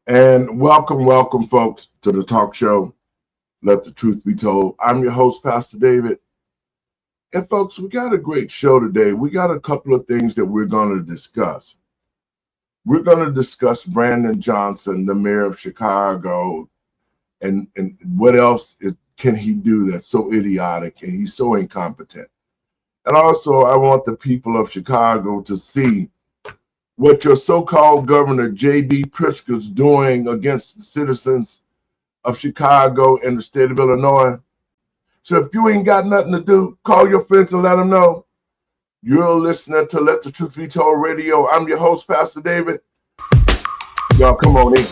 And welcome, folks, to the talk show, Let the Truth Be Told. I'm your host, Pastor David. And, folks, we got a great show today. We got a couple of things that we're going to discuss. We're going to discuss Brandon Johnson, the mayor of Chicago, and what else can he do that's so idiotic and he's so incompetent. And also, I want the people of Chicago to see what your so-called governor, J.B. Pritzker's doing against the citizens of Chicago and the state of Illinois. So if you ain't got nothing to do, call your friends and let them know. You're listening to Let the Truth Be Told Radio. I'm your host, Pastor David. Y'all come on in.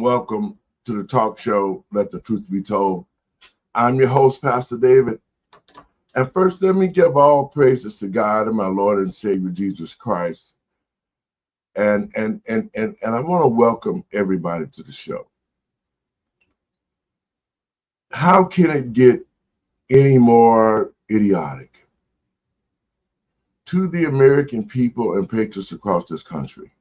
Welcome to the talk show, Let the Truth Be Told. I'm your host, Pastor David. And first, let me give all praises to God and my Lord and Savior, Jesus Christ. And I want to welcome everybody to the show. How can it get any more idiotic? To the American people and patriots across this country,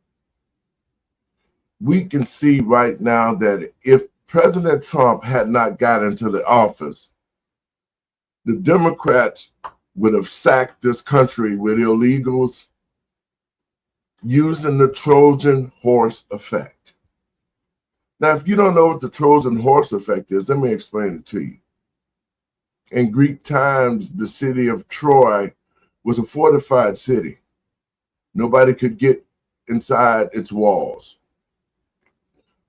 we can see right now that if President Trump had not got into the office, the Democrats would have sacked this country with illegals using the Trojan Horse effect. Now, if you don't know what the Trojan Horse effect is, let me explain it to you. In Greek times, the city of Troy was a fortified city. Nobody could get inside its walls.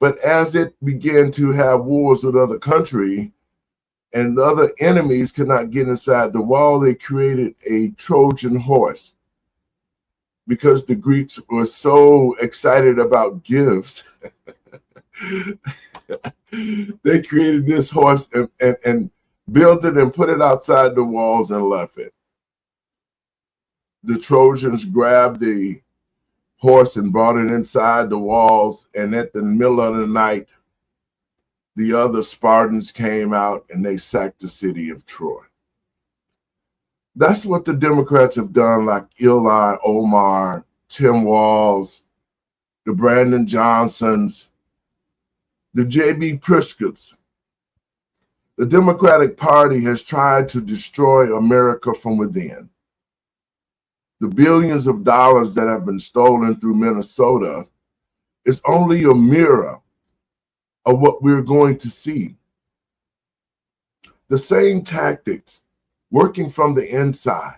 But as it began to have wars with other countries and the other enemies could not get inside the wall, they created a Trojan horse. Because the Greeks were so excited about gifts, they created this horse and built it and put it outside the walls and left it. The Trojans grabbed the horse and brought it inside the walls, and at the middle of the night, the other Spartans came out and they sacked the city of Troy. That's what the Democrats have done, like Ilhan Omar, Tim Walz, the Brandon Johnsons, the J.B. Pritzkers. The Democratic Party has tried to destroy America from within. The billions of dollars that have been stolen through Minnesota is only a mirror of what we're going to see. The same tactics working from the inside,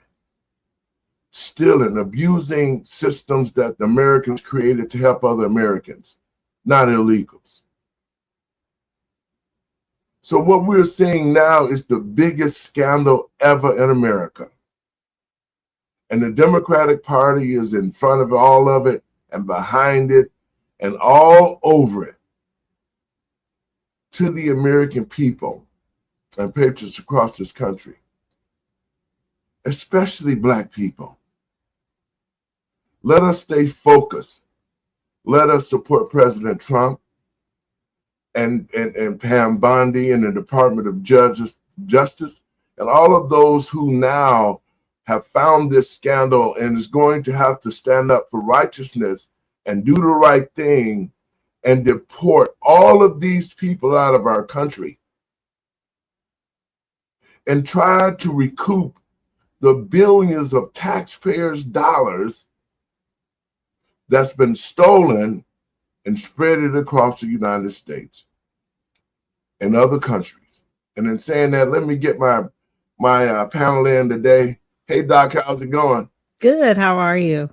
stealing, abusing systems that the Americans created to help other Americans, not illegals. So what we're seeing now is the biggest scandal ever in America. And the Democratic Party is in front of all of it and behind it and all over it. To the American people and patriots across this country, especially Black people, let us stay focused. Let us support President Trump and Pam Bondi and the Department of Justice and all of those who now have found this scandal and is going to have to stand up for righteousness and do the right thing and deport all of these people out of our country and try to recoup the billions of taxpayers' dollars that's been stolen and spread it across the United States and other countries. And in saying that, let me get my panel in today. Hey, Doc, how's it going? Good. How are you?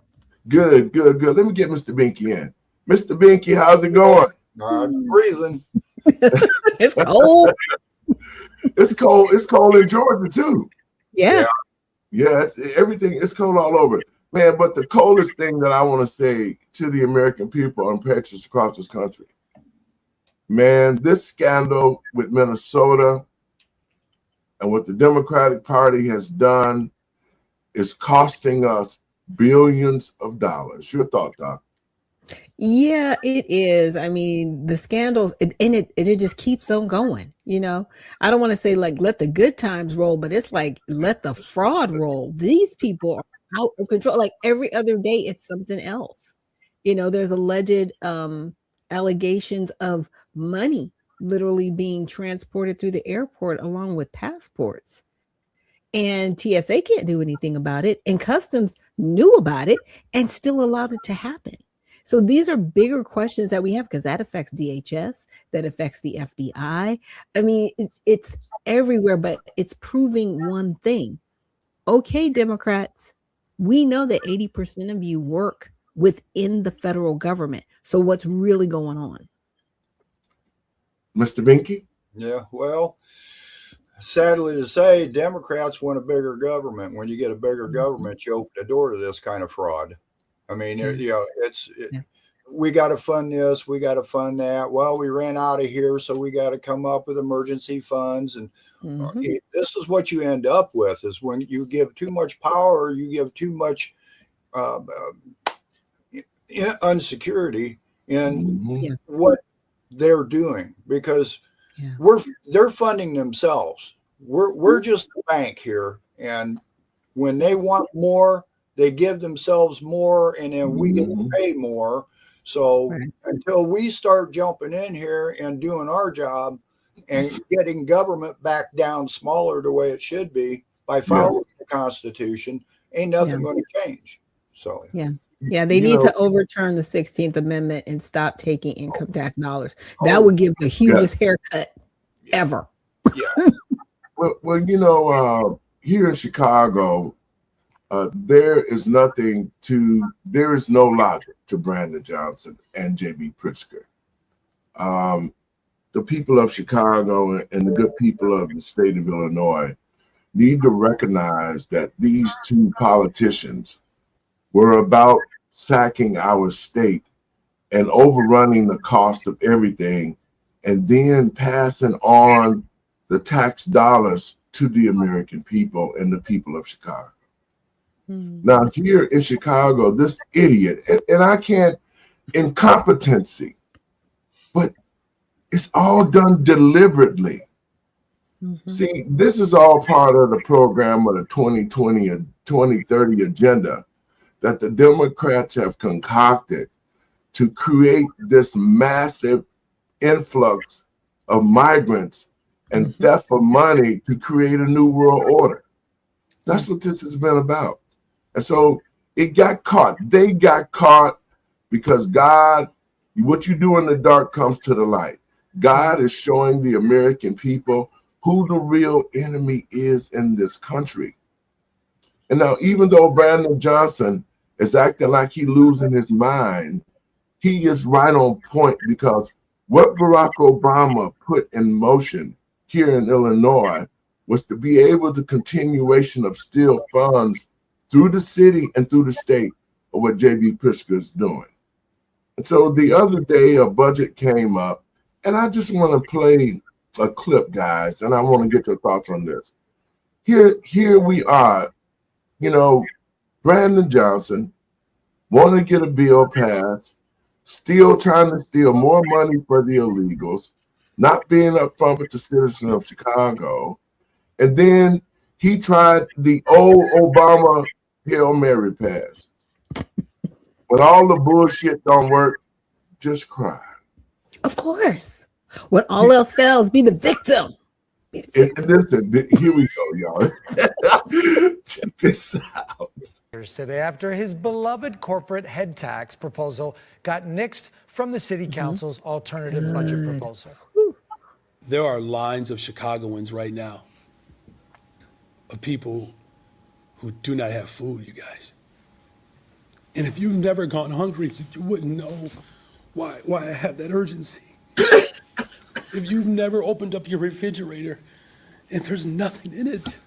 Good, good, good. Let me get Mr. Binky in. Mr. Binky, how's it going? I'm freezing. It's cold. It's cold. It's cold in Georgia too. Yeah. Yeah, it's cold all over. Man, but the coldest thing that I want to say to the American people and patriots across this country, man, this scandal with Minnesota and what the Democratic Party has done is costing us billions of dollars. Your thought, Doc? Yeah, it is. I mean, the scandals it just keeps on going, you know. I don't want to say like let the good times roll, but it's like let the fraud roll. These people are out of control. Like every other day it's something else. You know, there's alleged allegations of money literally being transported through the airport along with passports. And TSA can't do anything about it, and Customs knew about it and still allowed it to happen. So these are bigger questions that we have because that affects DHS, that affects the FBI. I mean, it's everywhere, but it's proving one thing. Okay, Democrats, we know that 80% of you work within the federal government. So what's really going on? Mr. Binky? Yeah, well, sadly to say, Democrats want a bigger government. When you get a bigger government, you open the door to this kind of fraud. I mean, we got to fund this, we got to fund that. Well, we ran out of here, so we got to come up with emergency funds. And this is what you end up with: is when you give too much power, you give too much unsecurity in what they're doing, because they're funding themselves. We're just a bank here, and when they want more, they give themselves more, and then we get to pay more. So until we start jumping in here and doing our job and getting government back down smaller the way it should be by following the Constitution, ain't nothing going to change. So they need to overturn the 16th Amendment and stop taking income tax dollars. That would give the hugest haircut ever. Yeah. Well, you know, here in Chicago, there is no logic to Brandon Johnson and J.B. Pritzker. The people of Chicago and the good people of the state of Illinois need to recognize that these two politicians were about sacking our state and overrunning the cost of everything, and then passing on the tax dollars to the American people and the people of Chicago. Now, here in Chicago, this idiot, and I can't, incompetency, but it's all done deliberately. See, this is all part of the program of the 2020 and 2030 agenda that the Democrats have concocted to create this massive influx of migrants and theft of money to create a new world order. That's what this has been about. And so it got caught. They got caught because God, what you do in the dark comes to the light. God is showing the American people who the real enemy is in this country. And now, even though Brandon Johnson is acting like he's losing his mind, he is right on point, because what Barack Obama put in motion here in Illinois was to be able to continuation of steal funds through the city and through the state of what J.B. Pritzker is doing. And so the other day, a budget came up, and I just want to play a clip, guys, and I want to get your thoughts on this. Here we are, you know, Brandon Johnson want to get a bill passed, still trying to steal more money for the illegals, not being upfront with the citizens of Chicago. And then he tried the old Obama Hail Mary pass. When all the bullshit don't work, just cry. Of course. When all else fails, be the victim. And listen, here we go, y'all. Check this out. today after his beloved corporate head tax proposal got nixed from the city council's alternative budget proposal. There are lines of Chicagoans right now of people who do not have food, you guys. And if you've never gone hungry, you wouldn't know why I have that urgency. If you've never opened up your refrigerator and there's nothing in it,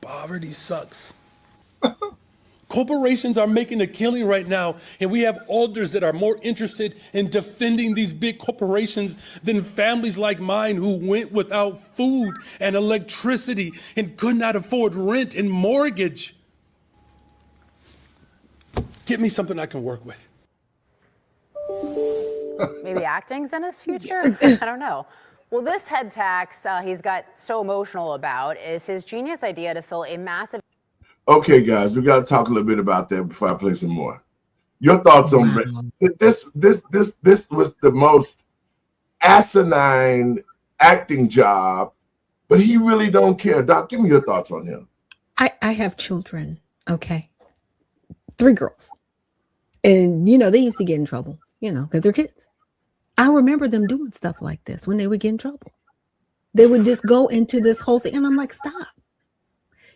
poverty sucks. Corporations are making a killing right now, and we have alders that are more interested in defending these big corporations than families like mine who went without food and electricity and could not afford rent and mortgage. Get me something I can work with. Maybe acting's in his future? I don't know. Well, this head tax he's got so emotional about is his genius idea to fill a massive. Okay, guys, we got to talk a little bit about that before I play some more. Your thoughts on this? This was the most asinine acting job, but he really don't care. Doc, give me your thoughts on him. I have children. Okay, 3 girls, and they used to get in trouble. Because they're kids. I remember them doing stuff like this when they would get in trouble. They would just go into this whole thing, and I'm like, stop.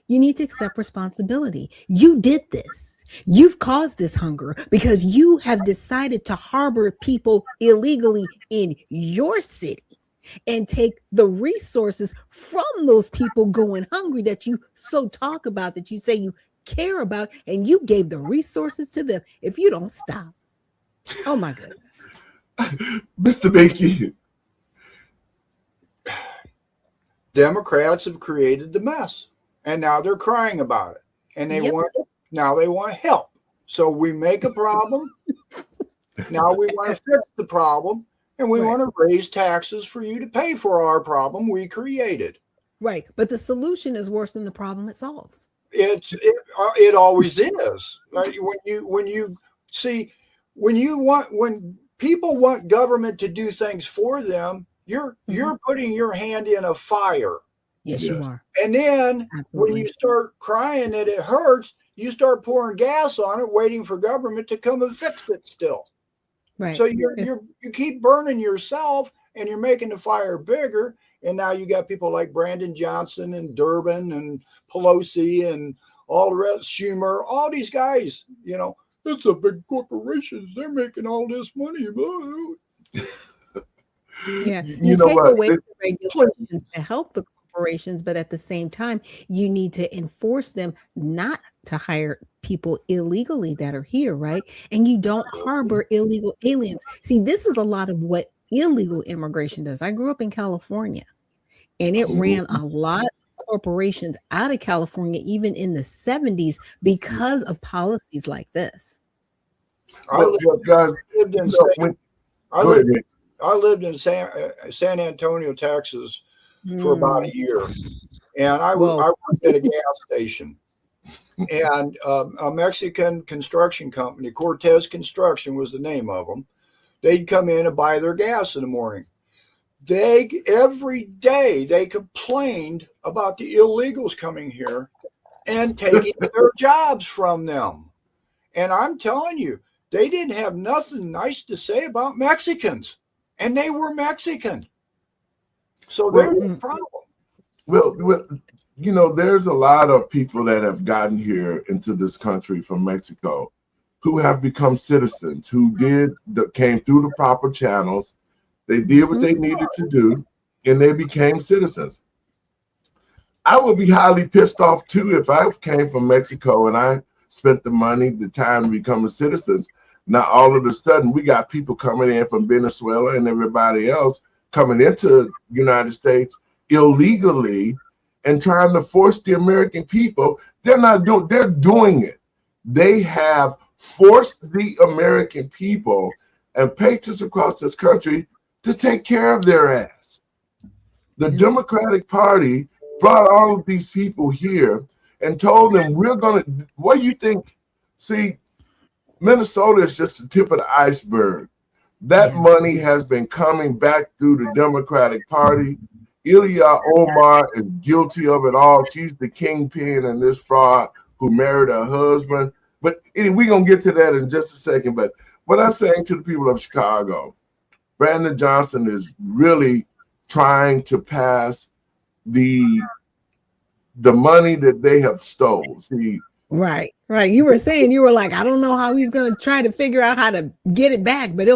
You need to accept responsibility. You did this. You've caused this hunger because you have decided to harbor people illegally in your city and take the resources from those people going hungry that you so talk about, that you say you care about, and you gave the resources to them. If you don't stop. Oh my goodness. Mr. Bakey. Democrats have created the mess, and now they're crying about it, and they want help. So we make a problem. Now we want to fix the problem, and we want to raise taxes for you to pay for our problem we created. Right, but the solution is worse than the problem it solves. It always is. Right? When people want government to do things for them, you're putting your hand in a fire. Yes, you are. And then when you start crying that it hurts, you start pouring gas on it, waiting for government to come and fix it still. Right. So you keep burning yourself, and you're making the fire bigger. And now you got people like Brandon Johnson and Durbin and Pelosi and all the rest, Schumer, all these guys, it's a big corporations. They're making all this money. Yeah, you take away the regulations to help the corporations, but at the same time, you need to enforce them not to hire people illegally that are here, right? And you don't harbor illegal aliens. See, this is a lot of what illegal immigration does. I grew up in California, and it ran a lot of corporations out of California, even in the 70s, because of policies like this. I lived in San Antonio, Texas for about a year, and I worked at a gas station, and a Mexican construction company, Cortez Construction was the name of them. They'd come in and buy their gas in the morning. Every day they complained about the illegals coming here and taking their jobs from them. And I'm telling you, they didn't have nothing nice to say about Mexicans, and they were Mexican. So there's a problem. Well, there's a lot of people that have gotten here into this country from Mexico who have become citizens, who came through the proper channels. They did what they needed to do, and they became citizens. I would be highly pissed off too if I came from Mexico and I spent the money, the time to become a citizen. Now all of a sudden we got people coming in from Venezuela and everybody else coming into the United States illegally and trying to force the American people. They're doing it. They have forced the American people and patriots across this country to take care of their ass. The Democratic Party brought all of these people here and told them, what do you think? See, Minnesota is just the tip of the iceberg. That money has been coming back through the Democratic Party, Ilya Omar is guilty of it all. She's the kingpin in this fraud who married her husband. But anyway, we're going to get to that in just a second. But what I'm saying to the people of Chicago, Brandon Johnson is really trying to pass the money that they have stole. See, right. You were saying, you were like, I don't know how he's going to try to figure out how to get it back. But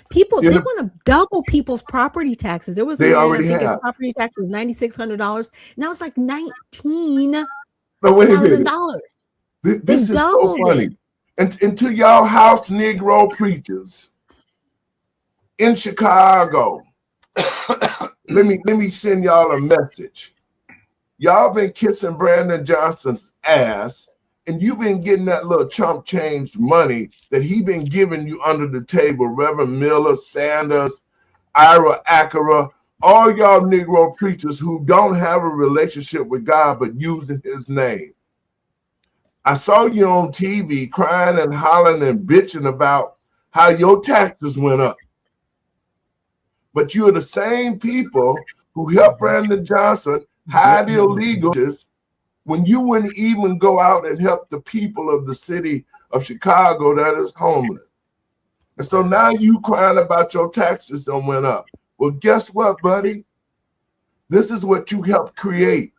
people, they want to double people's property taxes. There was they already have. His property tax was $9,600. Now it's like $19,000. This is so funny. And to y'all house Negro preachers in Chicago, let me send y'all a message. Y'all been kissing Brandon Johnson's ass, and you've been getting that little chump change money that he been giving you under the table. Reverend Miller, Sanders, Ira Acura, all y'all Negro preachers who don't have a relationship with God but using his name. I saw you on TV crying and hollering and bitching about how your taxes went up. But you're the same people who helped Brandon Johnson hide illegals when you wouldn't even go out and help the people of the city of Chicago that is homeless. And so now you crying about your taxes don't went up. Well, guess what, buddy? This is what you helped create.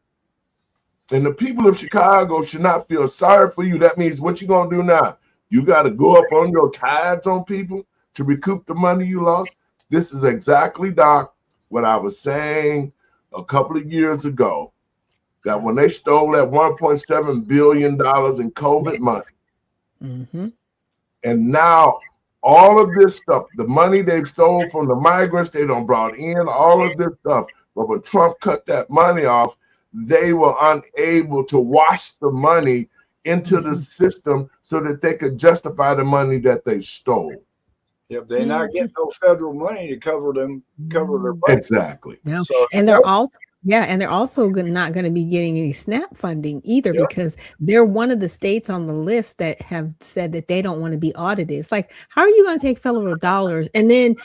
And the people of Chicago should not feel sorry for you. That means what you gonna do now? You got to go up on your tithes on people to recoup the money you lost. This is exactly, Doc, what I was saying a couple of years ago, that when they stole that $1.7 billion in COVID money, and now all of this stuff, the money they stole from the migrants, they done brought in all of this stuff. But when Trump cut that money off, they were unable to wash the money into the system so that they could justify the money that they stole. Yep, they're not getting no federal money to cover their budget. Exactly. Yeah. So, and they're also not going to be getting any SNAP funding either, because they're one of the states on the list that have said that they don't want to be audited. It's like, how are you going to take federal dollars and then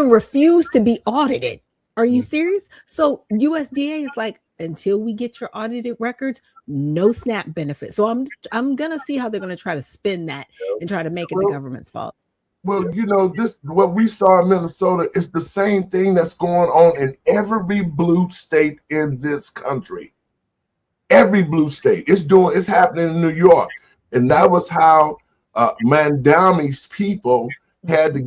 refuse to be audited? Are you serious? So USDA is like, until we get your audited records, no SNAP benefit. So I'm gonna see how they're gonna try to spin that and try to make it the government's fault. Well, what we saw in Minnesota is the same thing that's going on in every blue state in this country. Every blue state. It's happening in New York. And that was how Mandami's people had to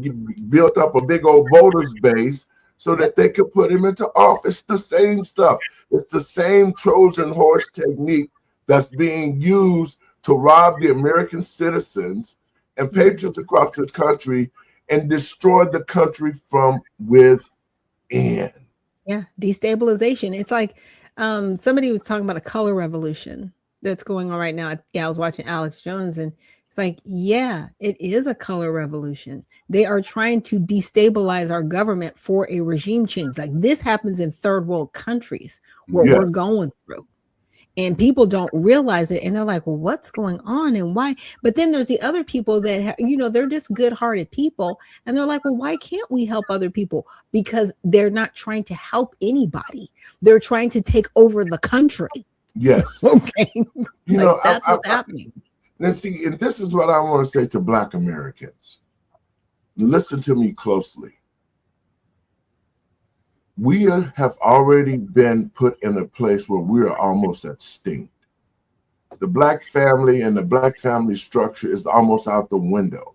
build up a big old voters base so that they could put him into office. The same stuff. It's the same Trojan horse technique that's being used to rob the American citizens and patriots across this country and destroy the country from within. Yeah, destabilization. It's like somebody was talking about a color revolution that's going on right now. I was watching Alex Jones, and it's like, yeah, it is a color revolution. They are trying to destabilize our government for a regime change. Like this happens in third world countries where we're going through. And people don't realize it. And they're like, well, what's going on and why? But then there's the other people that, they're just good-hearted people. And they're like, well, why can't we help other people? Because they're not trying to help anybody. They're trying to take over the country. Yes. Okay. That's what's happening. And see, and this is what I want to say to Black Americans. Listen to me closely. We have already been put in a place where we are almost extinct. The Black family and the Black family structure is almost out the window.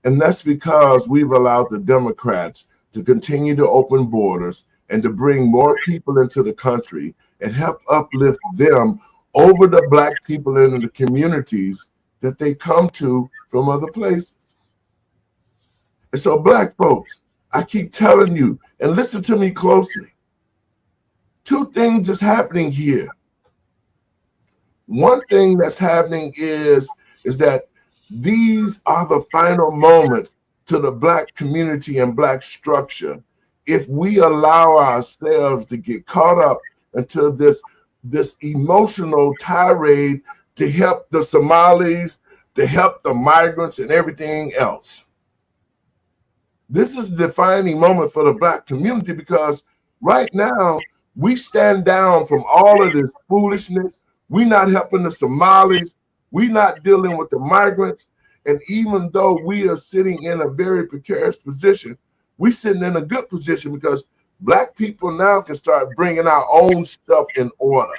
And that's because we've allowed the Democrats to continue to open borders and to bring more people into the country and help uplift them over the Black people in the communities that they come to from other places. And so Black folks, I keep telling you, and listen to me closely. Two things is happening here. One thing that's happening is that these are the final moments to the Black community and Black structure if we allow ourselves to get caught up into this emotional tirade to help the Somalis, to help the migrants and everything else. This is a defining moment for the Black community because Right now, we stand down from all of this foolishness. We not helping the Somalis. We not dealing with the migrants. And even though we are sitting in a very precarious position, we sitting in a good position because Black people now can start bringing our own stuff in order.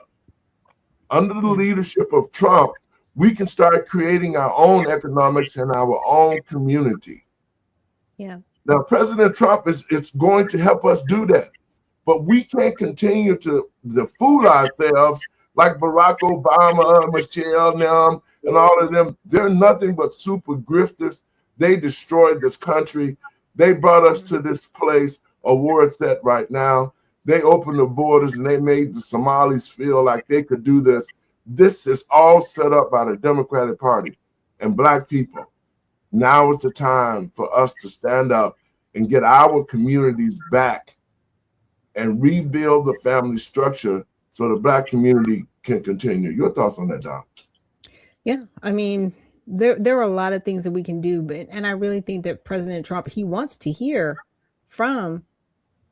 Under the leadership of Trump, we can start creating our own economics in our own community. Yeah. Now, President Trump is going to help us do that. But we can't continue to fool ourselves like Barack Obama, Michelle, and all of them. They're nothing but super grifters. They destroyed this country. They brought us to this place of war it's at right now. They opened the borders and they made the Somalis feel like they could do this. This is all set up by the Democratic Party and Black people. Now is the time for us to stand up and get our communities back and rebuild the family structure so the Black community can continue. Your thoughts on that, Don? Yeah, I mean, there are a lot of things that we can do, and I really think that President Trump, he wants to hear from,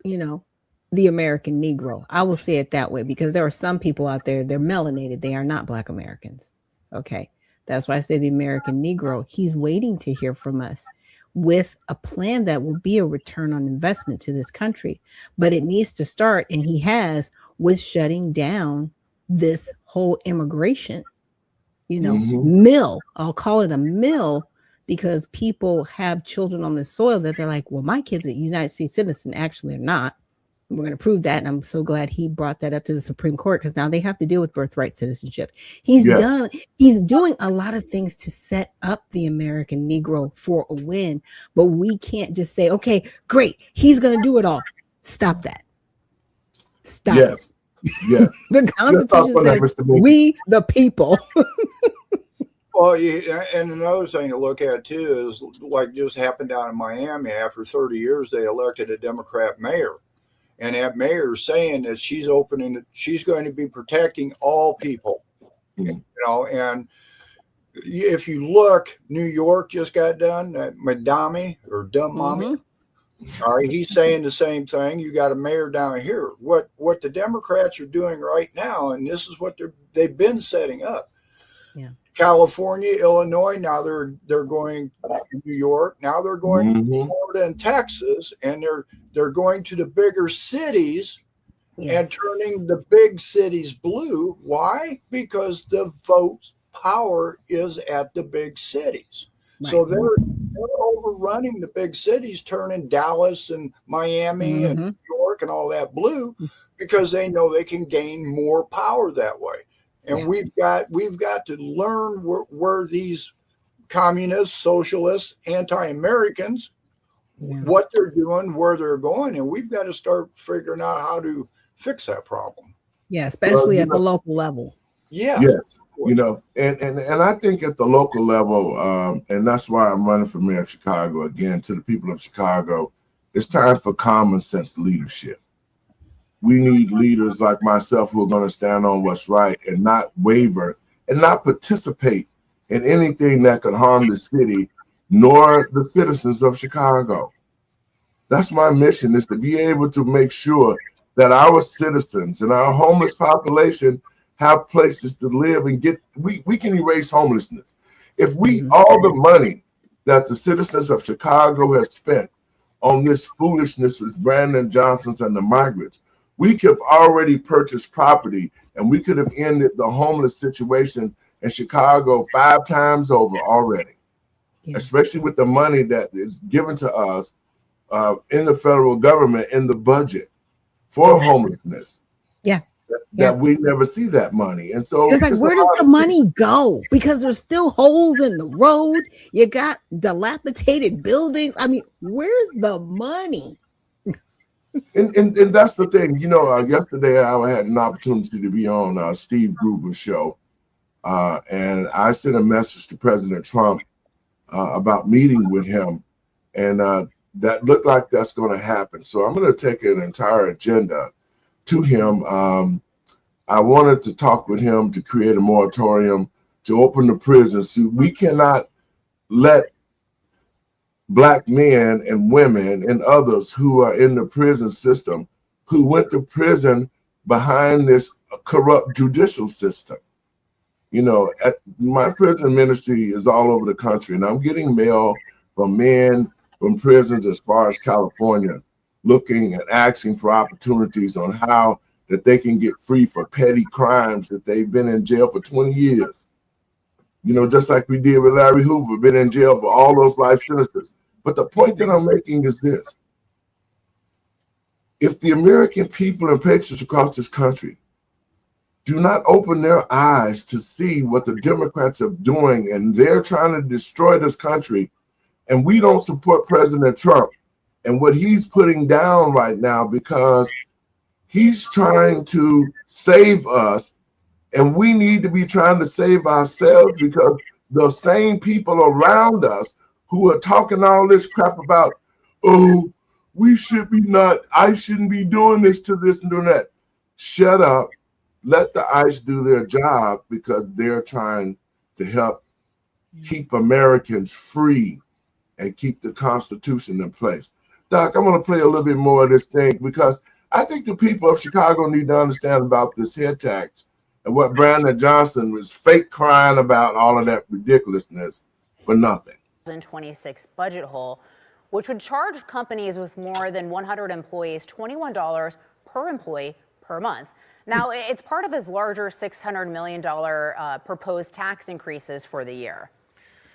the American Negro. I will say it that way because there are some people out there, they're melanated. They are not Black Americans. Okay. That's why I say the American Negro, he's waiting to hear from us with a plan that will be a return on investment to this country. But it needs to start, and he has, with shutting down this whole immigration, mill. I'll call it a mill because people have children on the soil that they're like, well, my kids are United States citizens. Actually, are not. We're going to prove that. And I'm so glad he brought that up to the Supreme Court because now they have to deal with birthright citizenship. He's doing a lot of things to set up the American Negro for a win, but we can't just say, okay, great, he's going to do it all. Stop that. Stop it. Yes. The Constitution says we the people. Well, and another thing to look at too is like just happened down in Miami. After 30 years, they elected a Democrat mayor. And that mayor is saying that she's going to be protecting all people, and if you look, New York just got done, Madami or Dumb Mommy. All right, he's saying the same thing. You got a mayor down here. What the Democrats are doing right now, and this is what they've been setting up. Yeah. California, Illinois, now they're going to New York, now they're going to Florida and Texas, and they're going to the bigger cities and turning the big cities blue. Why? Because the vote power is at the big cities. Right. So they're overrunning the big cities, turning Dallas and Miami and New York and all that blue because they know they can gain more power that way. And we've got to learn where these communists, socialists, anti-Americans, what they're doing, where they're going, and we've got to start figuring out how to fix that problem. Yeah, especially at the local level. Yeah. Yes. And I think at the local level, and that's why I'm running for mayor of Chicago again, to the people of Chicago, it's time for common sense leadership. We need leaders like myself who are going to stand on what's right and not waver and not participate in anything that could harm the city nor the citizens of Chicago. That's my mission, is to be able to make sure that our citizens and our homeless population have places to live and we can erase homelessness. If all the money that the citizens of Chicago have spent on this foolishness with Brandon Johnson's and the migrants, we could have already purchased property and we could have ended the homeless situation in Chicago 5 times over already, especially with the money that is given to us in the federal government in the budget for homelessness. That we never see that money. And so it's like, where does the money go? Because there's still holes in the road. You got dilapidated buildings. I mean, where's the money? And that's the thing. Yesterday I had an opportunity to be on Steve Gruber's show. And I sent a message to President Trump about meeting with him. And that looked like that's going to happen. So I'm going to take an entire agenda to him. I wanted to talk with him to create a moratorium to open the prisons. We cannot let Black men and women and others who are in the prison system, who went to prison behind this corrupt judicial system. You know, my prison ministry is all over the country, and I'm getting mail from men from prisons as far as California, looking and asking for opportunities on how that they can get free for petty crimes that they've been in jail for 20 years. You know, just like we did with Larry Hoover, been in jail for all those life sentences. But the point that I'm making is this. If the American people and patriots across this country do not open their eyes to see what the Democrats are doing, and they're trying to destroy this country, and we don't support President Trump and what he's putting down right now, because he's trying to save us, and we need to be trying to save ourselves, because the same people around us who are talking all this crap about, oh, we should be not, I shouldn't be doing this to this and doing that. Shut up. Let the ICE do their job, because they're trying to help keep Americans free and keep the Constitution in place. Doc, I'm going to play a little bit more of this thing, because I think the people of Chicago need to understand about this head tax and what Brandon Johnson was fake crying about, all of that ridiculousness for nothing. 2026 budget hole, which would charge companies with more than 100 employees $21 per employee per month. Now, it's part of his larger $600 million proposed tax increases for the year.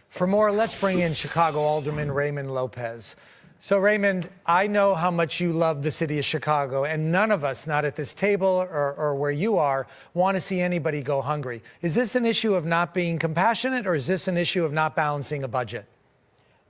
For more, let's bring in Chicago Alderman Raymond Lopez. So, Raymond, I know how much you love the city of Chicago, and none of us, not at this table or where you are, want to see anybody go hungry. Is this an issue of not being compassionate, or is this an issue of not balancing a budget?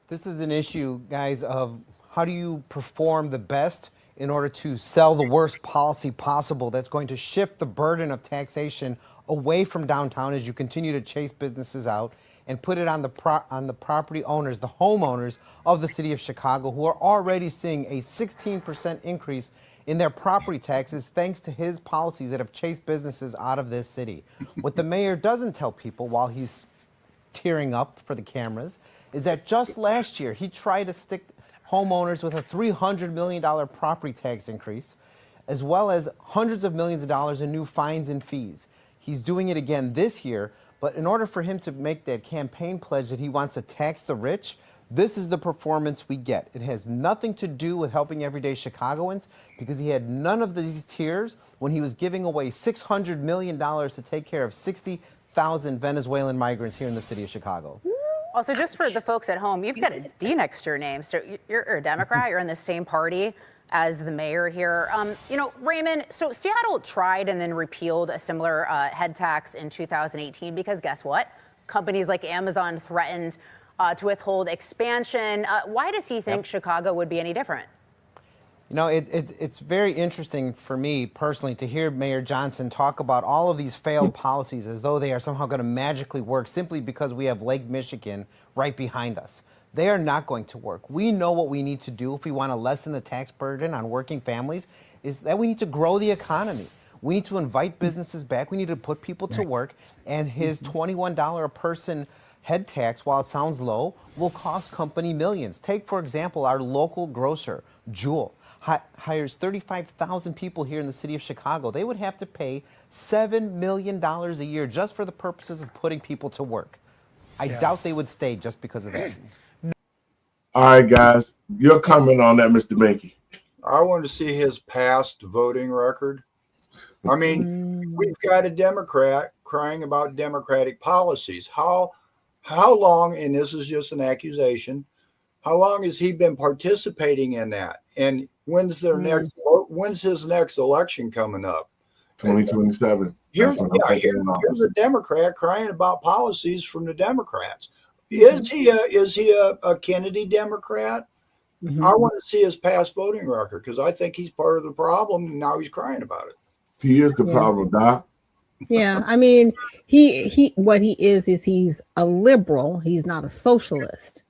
This is an issue, guys, of how do you perform the best in order to sell the worst policy possible that's going to shift the burden of taxation away from downtown as you continue to chase businesses out, and put it on the property owners, the homeowners of the city of Chicago, who are already seeing a 16% increase in their property taxes thanks to his policies that have chased businesses out of this city. What the mayor doesn't tell people while he's tearing up for the cameras is that just last year he tried to stick homeowners with a $300 million property tax increase, as well as hundreds of millions of dollars in new fines and fees. He's doing it again this year, but in order for him to make that campaign pledge that he wants to tax the rich, this is the performance we get. It has nothing to do with helping everyday Chicagoans, because he had none of these tears when he was giving away $600 million to take care of 60,000 Venezuelan migrants here in the city of Chicago. Also, just for the folks at home, you've got a D next to your name. So you're a Democrat, you're in the same party as the mayor here. You know, Raymond, so Seattle tried and then repealed a similar head tax in 2018, because guess what? Companies like Amazon threatened to withhold expansion. Why does he think Chicago would be any different? You know, it's very interesting for me personally to hear Mayor Johnson talk about all of these failed policies as though they are somehow going to magically work simply because we have Lake Michigan right behind us. They are not going to work. We know what we need to do if we want to lessen the tax burden on working families is that we need to grow the economy. We need to invite businesses back. We need to put people to work. And his $21 a person head tax, while it sounds low, will cost company millions. Take, for example, our local grocer, Jewel, hires 35,000 people here in the city of Chicago. They would have to pay $7 million a year just for the purposes of putting people to work. I doubt they would stay just because of that. All right, guys, your comment on that, Mr. Mankey. I want to see his past voting record. I mean, we've got a Democrat crying about Democratic policies. How long, and this is just an accusation, how long has he been participating in that? And when's his next election coming up? 2027. Here's a Democrat crying about policies from the Democrats. Is he a Kennedy Democrat? I want to see his past voting record, because I think he's part of the problem, and now he's crying about it. He is the problem, Doc. Yeah, I mean, what he is he's a liberal. He's not a socialist.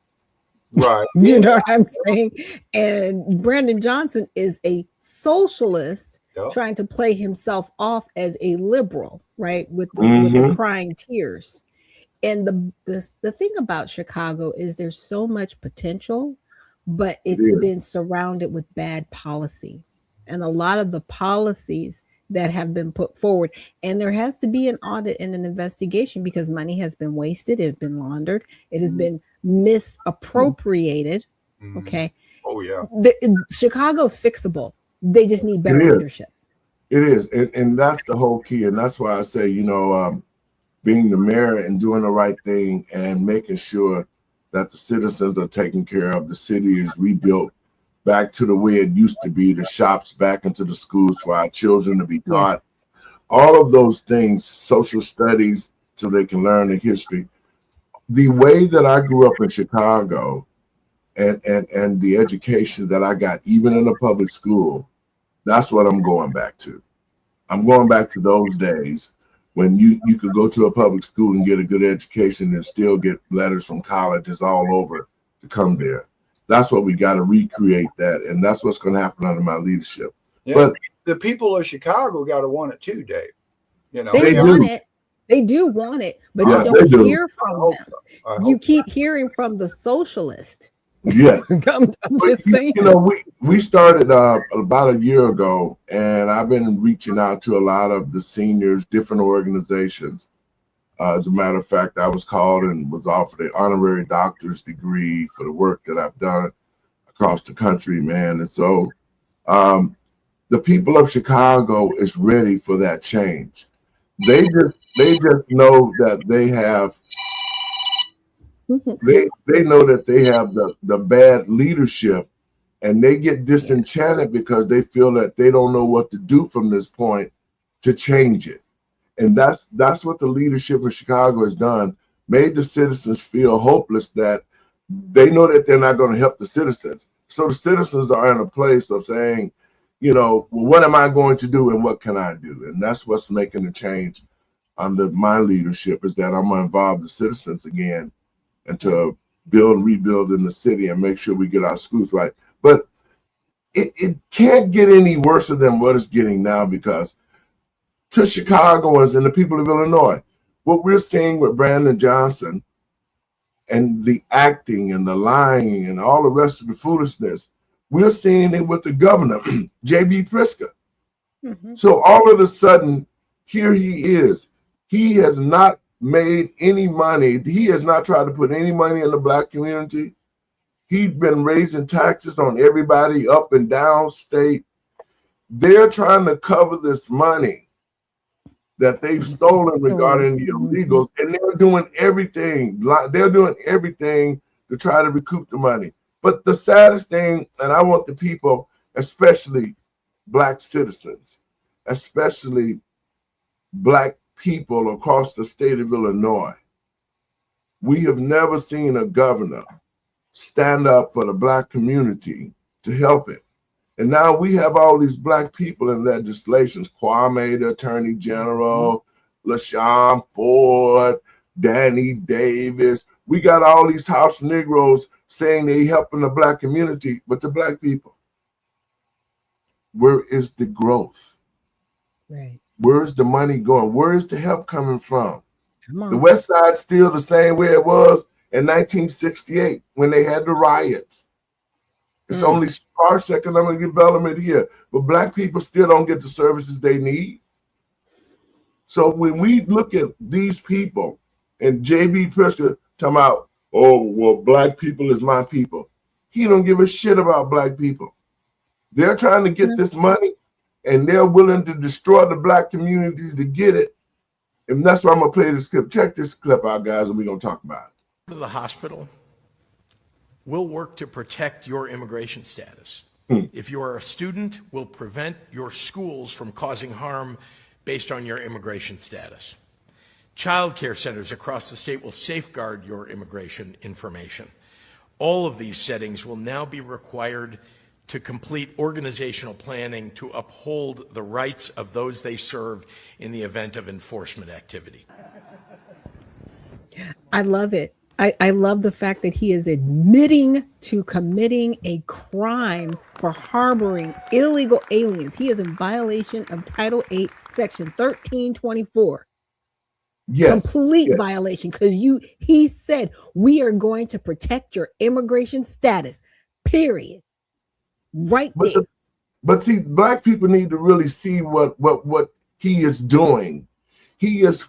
Right. You know what I'm saying? And Brandon Johnson is a socialist trying to play himself off as a liberal, right? With the crying tears. And the thing about Chicago is there's so much potential, but it's been surrounded with bad policy. and a lot of the policies that have been put forward. And there has to be an audit and an investigation because money has been wasted, it has been laundered, it has been misappropriated. Okay. Oh yeah. Chicago's fixable. They just need better leadership. It is. And that's the whole key. And that's why I say, being the mayor and doing the right thing and making sure that the citizens are taken care of, the city is rebuilt back to the way it used to be, the shops back into the schools for our children to be taught. Yes. All of those things, social studies, so they can learn the history. The way that I grew up in Chicago and the education that I got, even in a public school, that's what I'm going back to. I'm going back to those days when you could go to a public school and get a good education and still get letters from colleges all over to come there. That's what we got to recreate that. And that's what's going to happen under my leadership. Yeah, but the people of Chicago got to want it too, Dave. They want it. They do want it, but you don't hear from them. You keep hearing from the socialist. Yeah. I'm just saying. We started about a year ago, and I've been reaching out to a lot of the seniors, different organizations. As a matter of fact, I was called and was offered an honorary doctor's degree for the work that I've done across the country, man. And so the people of Chicago is ready for that change. They just know that they have they know that they have the bad leadership, and they get disenchanted because they feel that they don't know what to do from this point to change it. And that's what the leadership in Chicago has done, made the citizens feel hopeless, that they know that they're not going to help the citizens. So the citizens are in a place of saying, well, what am I going to do and what can I do? And that's what's making the change under my leadership, is that I'm going to involve the citizens again and to build and rebuild in the city and make sure we get our schools right. But it can't get any worse than what it's getting now, because to Chicagoans and the people of Illinois, what we're seeing with Brandon Johnson and the acting and the lying and all the rest of the foolishness, we're seeing it with the governor, J.B. Pritzker. So all of a sudden, here he is. He has not made any money. He has not tried to put any money in the Black community. He's been raising taxes on everybody up and down state. They're trying to cover this money that they've stolen regarding the illegals, and they're doing everything. They're doing everything to try to recoup the money. But the saddest thing, and I want the people, especially Black citizens, especially Black people across the state of Illinois, we have never seen a governor stand up for the Black community to help it. And now we have all these Black people in legislations: Kwame, the Attorney General, LaShawn Ford, Danny Davis. We got all these House Negroes saying they helping the Black community, but the Black people, where is the growth? Right. Where's the money going? Where is the help coming from? Come on. The West Side's still the same way it was in 1968 when they had the riots. It's only sparse economic development here, but Black people still don't get the services they need. So when we look at these people, and J.B. Pritzker talking about, oh, well, Black people is my people. He don't give a shit about Black people. They're trying to get this money, and they're willing to destroy the Black communities to get it. And that's why I'm going to play this clip. Check this clip out, guys, and we're going to talk about it. To the hospital, we'll work to protect your immigration status. If you are a student, we'll prevent your schools from causing harm based on your immigration status. Child care centers across the state will safeguard your immigration information. All of these settings will now be required to complete organizational planning to uphold the rights of those they serve in the event of enforcement activity. I love it. I love the fact that he is admitting to committing a crime for harboring illegal aliens. He is in violation of Title 8, Section 1324. Yes. Complete violation, because he said we are going to protect your immigration status, period. Right there. But see, black people need to really see what he is doing. He is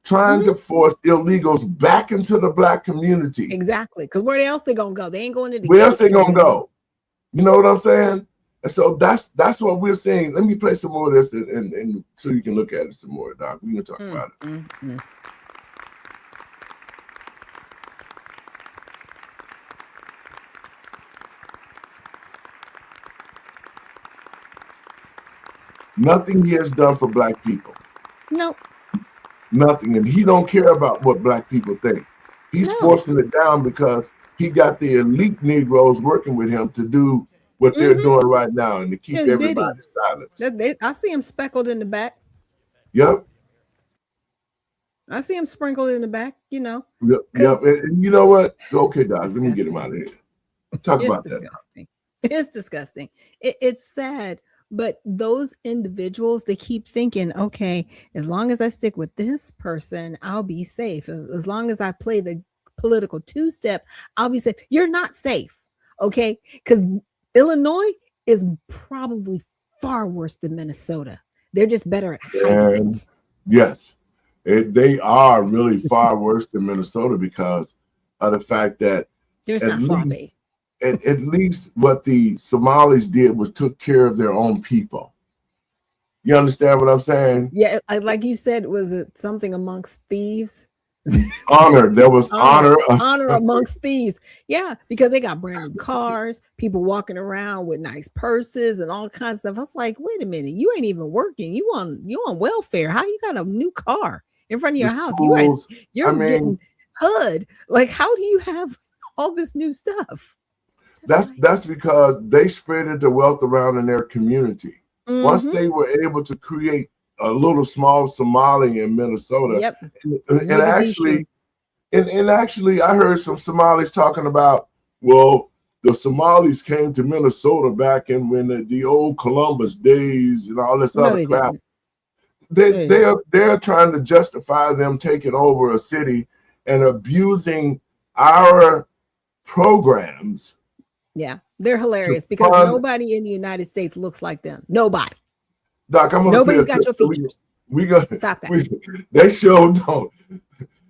trying to force illegals back into the black community. Exactly. Because where else they gonna go? They ain't going to the Where else they gonna go? You know what I'm saying? And so that's what we're saying. Let me play some more of this and so you can look at it some more, Doc. We can talk about it. Nothing he has done for black people. Nope. Nothing. And he don't care about what black people think. He's forcing it down because he got the elite Negroes working with him to do what they're doing right now and to keep everybody silent. I see him speckled in the back. Yep. I see him sprinkled in the back, you know. Yep. And you know what? Okay, Doc, let me get him out of here. Talk about disgusting. That. It's disgusting. It's sad. But those individuals, they keep thinking, okay, as long as I stick with this person, I'll be safe. As long as I play the political two-step, I'll be safe. You're not safe, okay? Because Illinois is probably far worse than Minnesota. They're just better at hiding it. Yes, they are really far worse than Minnesota because of the fact that there's not sloppy. At least what the Somalis did was took care of their own people. You understand what I'm saying? Yeah, like you said, was it something amongst thieves? Honor. There was honor amongst thieves. Yeah, because they got brand new cars, people walking around with nice purses and all kinds of stuff. I was like, wait a minute, you ain't even working. You on welfare. How you got a new car in front of your house? You're getting hood. Like, how do you have all this new stuff? That's because they spread the wealth around in their community. Once they were able to create a little small Somali in Minnesota, and actually, I heard some Somalis talking about, well, the Somalis came to Minnesota back in when the old Columbus days and all this other crap. They're trying to justify them taking over a city and abusing our programs. Yeah, they're hilarious because nobody in the United States looks like them. Nobody. Doc, nobody's got your features. We got stop that. They sure don't.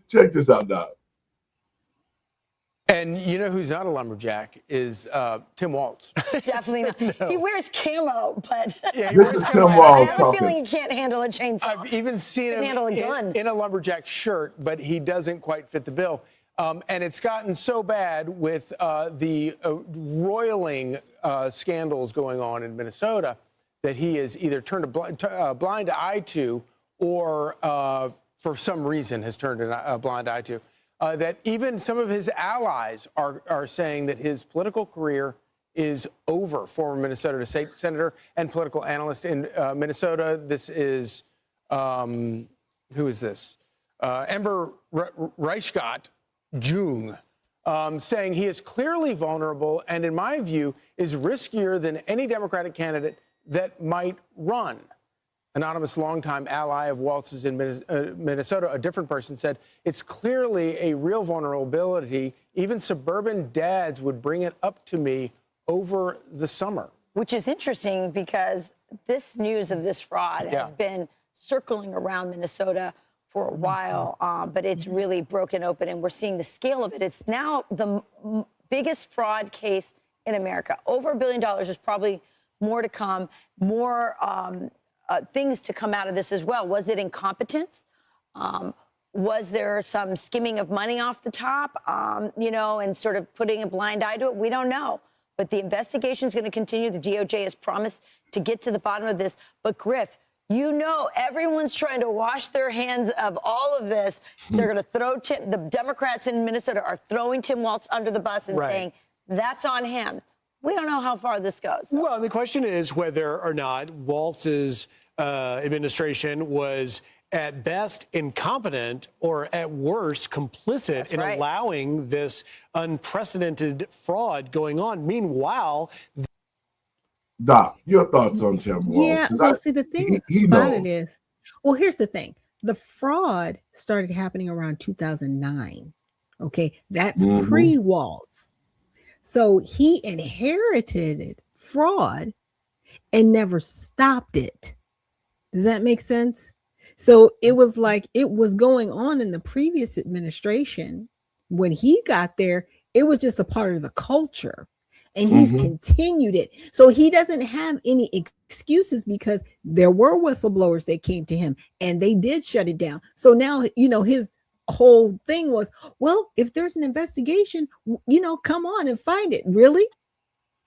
Check this out, Doc. And you know who's not a lumberjack is Tim Walz. Definitely not. No. He wears camo, but he wears camo. I have a feeling he can't handle a chainsaw. I've even seen him handle a gun. In a lumberjack shirt, but he doesn't quite fit the bill. And it's gotten so bad with the roiling scandals going on in Minnesota that he has either turned a blind eye to or for some reason has turned a blind eye to. That even some of his allies are saying that his political career is over. Former Minnesota State Senator and political analyst in Minnesota. This is, who is this? Ember Reichgott Jung, saying he is clearly vulnerable and, in my view, is riskier than any Democratic candidate that might run. Anonymous longtime ally of Walz's in Minnesota, a different person, said, it's clearly a real vulnerability. Even suburban dads would bring it up to me over the summer. Which is interesting because this news of this fraud has been circling around Minnesota for a while, but it's really broken open, and we're seeing the scale of it. It's now the biggest fraud case in America. Over $1 billion. There's probably more to come, more things to come out of this as well. Was it incompetence? Was there some skimming of money off the top, and sort of putting a blind eye to it? We don't know. But the investigation is going to continue. The DOJ has promised to get to the bottom of this. But Griff, everyone's trying to wash their hands of all of this. They're going to throw the Democrats in Minnesota are throwing Tim Walz under the bus and saying that's on him. We don't know how far this goes. Well, the question is whether or not Walz's administration was at best incompetent or at worst complicit in allowing this unprecedented fraud going on. Meanwhile, Doc, your thoughts on Tim Walz? Yeah, well, see, the thing about it is, well, here's the thing. The fraud started happening around 2009. Okay, that's pre-Walz. So he inherited fraud and never stopped it. Does that make sense? So it was like it was going on in the previous administration. When he got there, it was just a part of the culture, and he's continued it. So he doesn't have any excuses, because there were whistleblowers that came to him and they did shut it down. So now, his whole thing was, well, if there's an investigation, come on and find it. Really?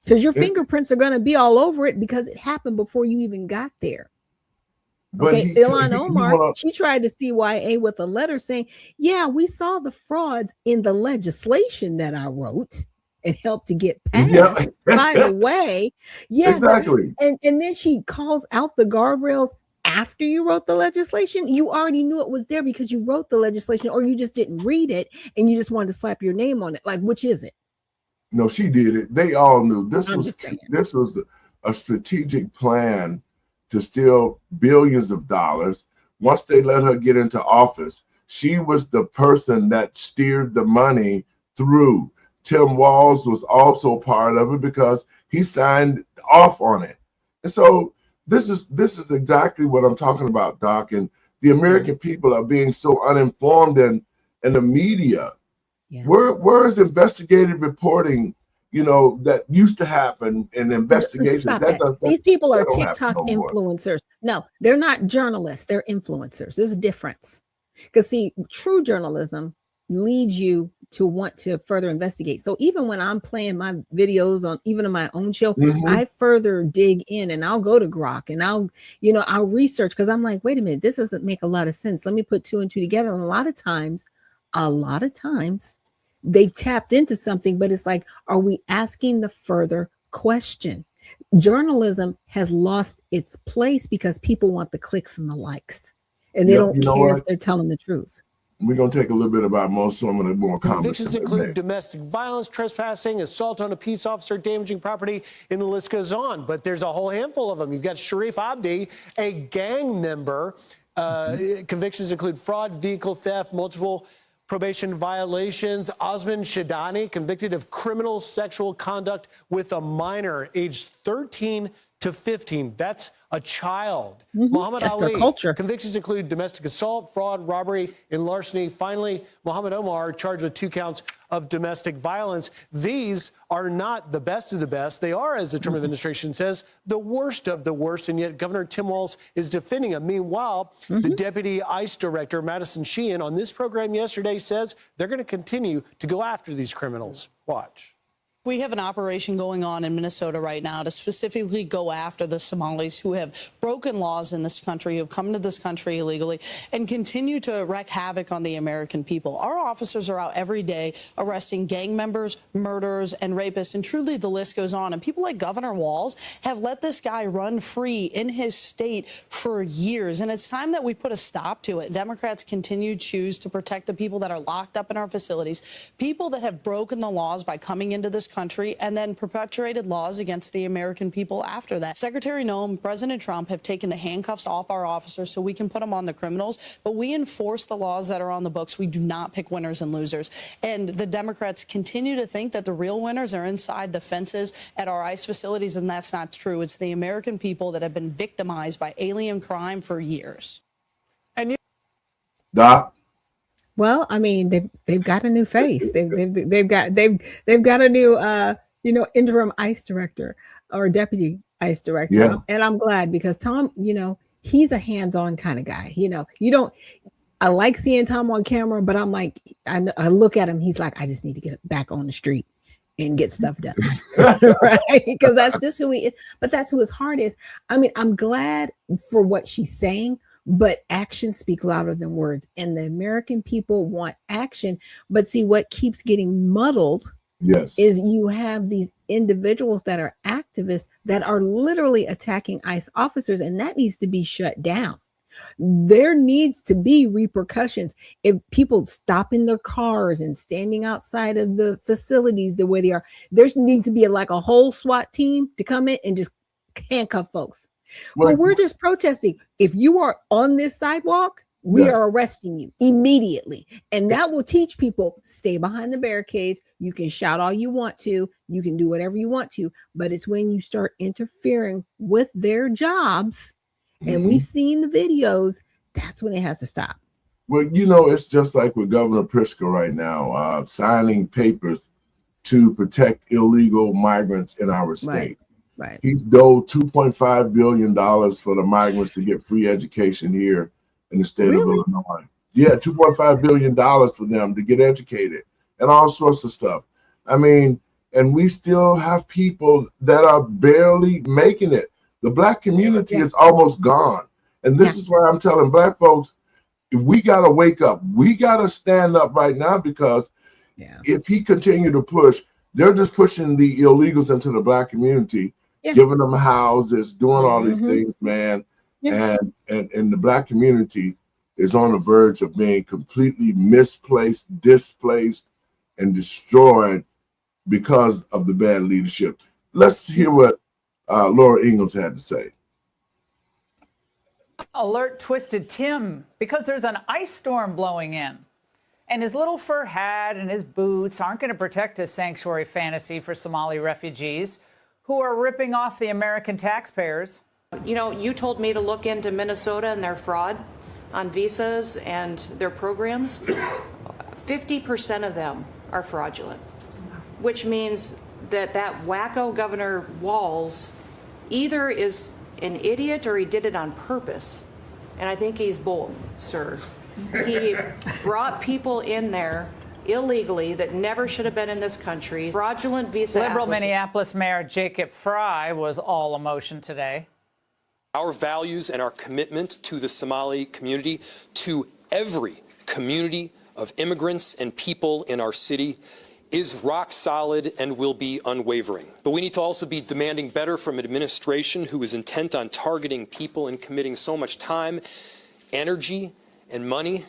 Because your fingerprints are going to be all over it, because it happened before you even got there. Okay, Ilhan Omar, she tried to CYA with a letter saying, yeah, we saw the frauds in the legislation that I wrote and helped to get passed. By the way, exactly. And then she calls out the guardrails after you wrote the legislation. You already knew it was there because you wrote the legislation, or you just didn't read it and you just wanted to slap your name on it. Like, which is it? No, she did it. They all knew this was a strategic plan to steal billions of dollars. Once they let her get into office, she was the person that steered the money through. Tim Walz was also part of it because he signed off on it. And so this is exactly what I'm talking about, Doc. And the American people are being so uninformed, and the media. Where is investigative reporting? That used to happen in investigations. These people are TikTok influencers. No, they're not journalists. They're influencers. There's a difference. Because see, true journalism leads you to want to further investigate. So even when I'm playing my videos on even on my own show, I further dig in, and I'll go to Grok and I'll research, because I'm like, wait a minute, this doesn't make a lot of sense. Let me put two and two together. And a lot of times they've tapped into something, but it's like, are we asking the further question? Journalism has lost its place because people want the clicks and the likes, and they don't care if they're telling the truth. We're going to take a little bit about some of the more comments. Convictions include domestic violence, trespassing, assault on a peace officer, damaging property, and the list goes on. But there's a whole handful of them. You've got Sharif Abdi, a gang member. Convictions include fraud, vehicle theft, multiple probation violations. Osman Shadani, convicted of criminal sexual conduct with a minor aged 13 to 15. That's a child. Muhammad Ali, culture. Convictions include domestic assault, fraud, robbery, and larceny. Finally, Muhammad Omar, charged with 2 counts of domestic violence. These are not the best of the best. They are, as the Trump administration says, the worst of the worst, and yet Governor Tim Walz is defending them. Meanwhile, the deputy ICE director, Madison Sheehan, on this program yesterday says they're going to continue to go after these criminals. Watch. We have an operation going on in Minnesota right now to specifically go after the Somalis who have broken laws in this country, who have come to this country illegally, and continue to wreak havoc on the American people. Our officers are out every day arresting gang members, murderers, and rapists, and truly the list goes on. And people like Governor Walz have let this guy run free in his state for years, and it's time that we put a stop to it. Democrats continue to choose to protect the people that are locked up in our facilities, people that have broken the laws by coming into this country and then perpetuated laws against the American people after that. Secretary Noem, President Trump have taken the handcuffs off our officers so we can put them on the criminals, but we enforce the laws that are on the books. We do not pick winners and losers. And the Democrats continue to think that the real winners are inside the fences at our ICE facilities, and that's not true. It's the American people that have been victimized by alien crime for years. And Doc? Well, I mean, they've got a new face. They've got a new interim ICE director or deputy ICE director. Yeah. And I'm glad, because Tom, he's a hands-on kind of guy. I like seeing Tom on camera, but I'm like, I look at him, he's like, I just need to get back on the street and get stuff done. Right? Because that's just who he is. But that's who his heart is. I mean, I'm glad for what she's saying, but actions speak louder than words. And the American people want action. But see, what keeps getting muddled is you have these individuals that are activists that are literally attacking ICE officers, and that needs to be shut down. There needs to be repercussions. If people stopping their cars and standing outside of the facilities the way they are, there needs to be a whole SWAT team to come in and just handcuff folks. Well, we're just protesting. If you are on this sidewalk, We are arresting you immediately. And that will teach people, stay behind the barricades. You can shout all you want to. You can do whatever you want to. But it's when you start interfering with their jobs, and we've seen the videos, that's when it has to stop. Well, you know, it's just like with Governor Pritzker right now, signing papers to protect illegal migrants in our state. Right. He's doled $2.5 billion for the migrants to get free education here in the state of Illinois. Yeah, $2.5 billion for them to get educated and all sorts of stuff. I mean, and we still have people that are barely making it. The Black community is almost gone. And this is why I'm telling Black folks, we got to wake up. We got to stand up right now, because if he continue to push, they're just pushing the illegals into the Black community, giving them houses, doing all these things, man. And the Black community is on the verge of being completely misplaced, displaced, and destroyed because of the bad leadership. Let's hear what Laura Ingalls had to say. Alert Twisted Tim, because there's an ice storm blowing in. And his little fur hat and his boots aren't going to protect his sanctuary fantasy for Somali refugees who are ripping off the American taxpayers. You know, you told me to look into Minnesota and their fraud on visas and their programs. 50% of them are fraudulent, which means that wacko Governor Walz either is an idiot or he did it on purpose. And I think he's both, sir. He brought people in there illegally that never should have been in this country. Fraudulent visa. Liberal Minneapolis Mayor Jacob Fry was all emotion today. Our values and our commitment to the Somali community, to every community of immigrants and people in our city, is rock solid and will be unwavering. But we need to also be demanding better from an administration who is intent on targeting people and committing so much time, energy, and money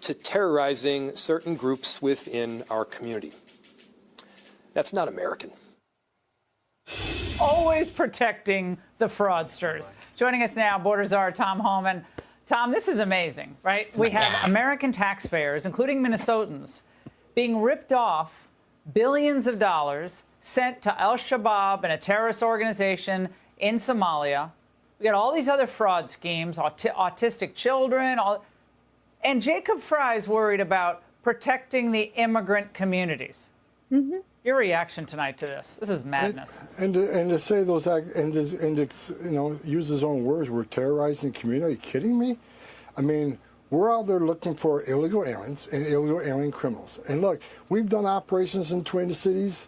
to terrorizing certain groups within our community. That's not American. Always protecting the fraudsters. Joining us now, Border Czar Tom Homan. Tom, this is amazing, right? We have American taxpayers, including Minnesotans, being ripped off billions of dollars sent to Al-Shabaab and a terrorist organization in Somalia. We got all these other fraud schemes, autistic children, and Jacob Fry's worried about protecting the immigrant communities. Your reaction tonight to this? This is madness. And to say those and to use his own words, we're terrorizing the community. Are you kidding me? I mean, we're out there looking for illegal aliens and illegal alien criminals. And look, we've done operations in Twin Cities,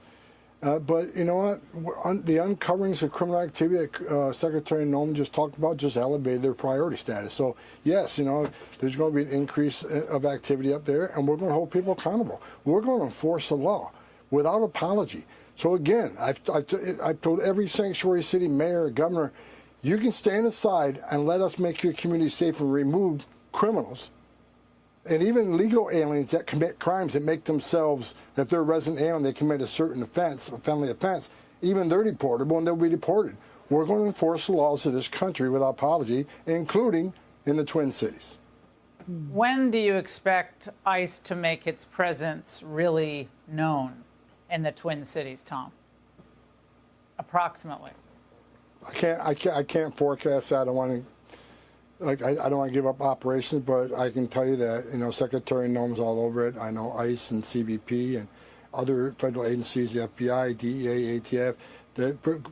but you know what? The uncoverings of criminal activity that Secretary Nolan just talked about just elevated their priority status. So yes, there's going to be an increase of activity up there, and we're going to hold people accountable. We're going to enforce the law without apology. So again, I've told every sanctuary city mayor, governor, you can stand aside and let us make your community safe and remove criminals and even legal aliens that commit crimes that make themselves, that they're a resident alien, they commit a certain offense, a felony offense, even they're deportable and they'll be deported. We're going to enforce the laws of this country without apology, including in the Twin Cities. When do you expect ICE to make its presence really known in the Twin Cities, Tom? Approximately. I can't forecast that. I don't want to give up operations, but I can tell you that Secretary Nolan's all over it. I know ICE and CBP and other federal agencies, the FBI, DEA, ATF.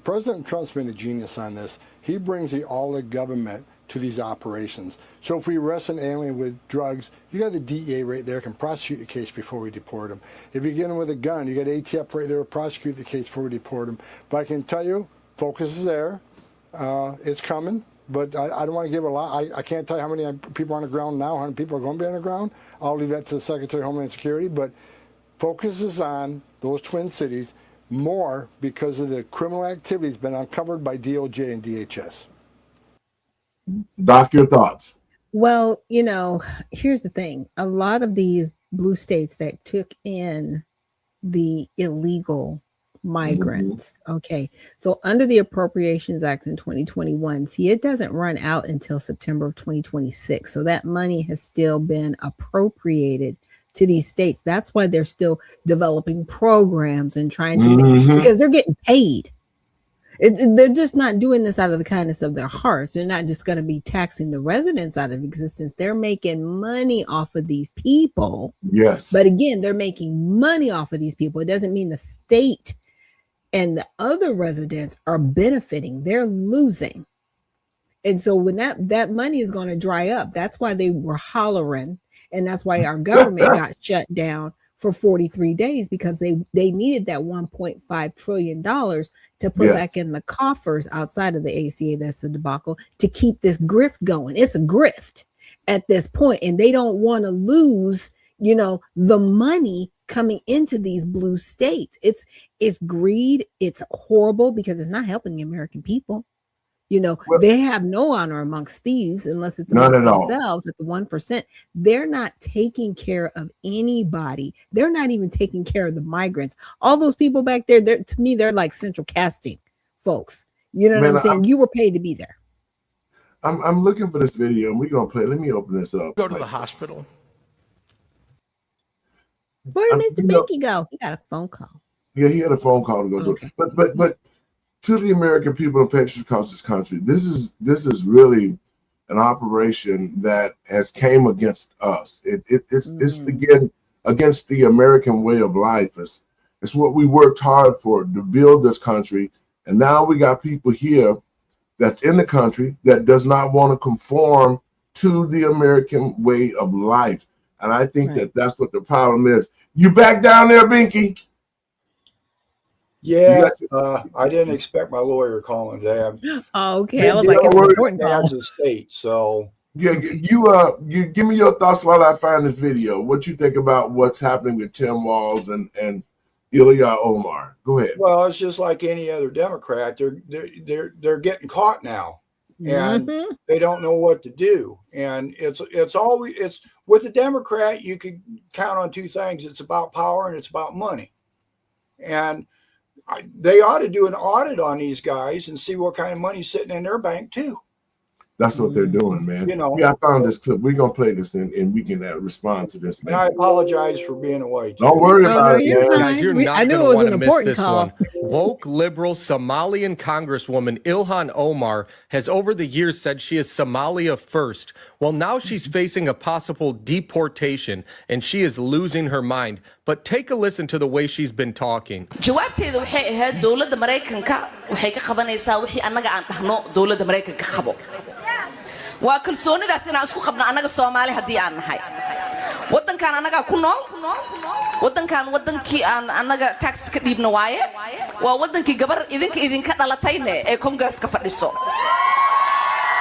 President Trump's been a genius on this. He brings the all of government to these operations. So if we arrest an alien with drugs, you got the DEA right there, can prosecute the case before we deport him. If you get him with a gun, you got ATF right there to prosecute the case before we deport him. But I can tell you, focus is there. It's coming. But I don't want to give a lot. I can't tell you how many people are on the ground now, how many people are going to be on the ground. I'll leave that to the Secretary of Homeland Security. But focus is on those Twin Cities more because of the criminal activities been uncovered by DOJ and DHS. Doc, your thoughts? Well, here's the thing. A lot of these blue states that took in the illegal migrants. Okay. So under the Appropriations Act in 2021, see, it doesn't run out until September of 2026. So that money has still been appropriated to these states. That's why they're still developing programs and trying to because they're getting paid. They're just not doing this out of the kindness of their hearts. They're not just going to be taxing the residents out of existence. They're making money off of these people. Yes. But again, they're making money off of these people. It doesn't mean the state and the other residents are benefiting. They're losing. And so when that money is going to dry up, that's why they were hollering. And that's why our government got shut down for 43 days, because they needed that $1.5 trillion to put back in the coffers outside of the ACA. That's a debacle, to keep this grift going. It's a grift at this point, and they don't want to lose, the money coming into these blue states. It's greed. It's horrible because it's not helping the American people. They have no honor amongst thieves unless it's amongst themselves at the 1%. They're not taking care of anybody. They're not even taking care of the migrants. All those people back there, to me, they're like central casting folks. You know what I'm saying? You were paid to be there. I'm looking for this video, and we're going to play. Let me open this up. Go to the hospital. Where did Mr. Binky go? He got a phone call. Yeah, he had a phone call to go to. But to the American people and patriots across this country, this is really an operation that has came against us. It's again against the American way of life. It's what we worked hard for to build this country, and now we got people here that's in the country that does not want to conform to the American way of life. And I think that's what the problem is. You back down there, Binky? Yeah, I didn't expect my lawyer calling today. Oh, okay. I was like, it's an important call. As a state, so yeah, you give me your thoughts while I find this video. What you think about what's happening with Tim Walz and Ilya Omar? Go ahead. Well, it's just like any other Democrat. They're getting caught now, and they don't know what to do. And it's always with a Democrat, you could count on two things: it's about power and it's about money. And they ought to do an audit on these guys and see what kind of money's sitting in their bank too. That's what they're doing, man. Yeah, I found this clip. We're gonna play this and we can respond to this. And I apologize for being away. Don't worry about it, man. Guys, you're not going to want to miss this one. Woke liberal Somalian Congresswoman Ilhan Omar has over the years said she is Somalia first. Well, now she's facing a possible deportation and she is losing her mind. But take a listen to the way she's been talking. jawaabteedu waxay ahayd dawladda Mareykanka waxay ka qabanaysaa wixii annaga aan dhahno dawladda Mareykanka qabo. waa kalsoonidaas inaan isku qabno annaga Soomaali haddii aan nahay. Wadankan annaga ku nool. Wadankan wadankii aan annaga tax ka dhiibno waaye. Waa wadankii gabar idinka dhalatayne ee Congress-ka fadhiso.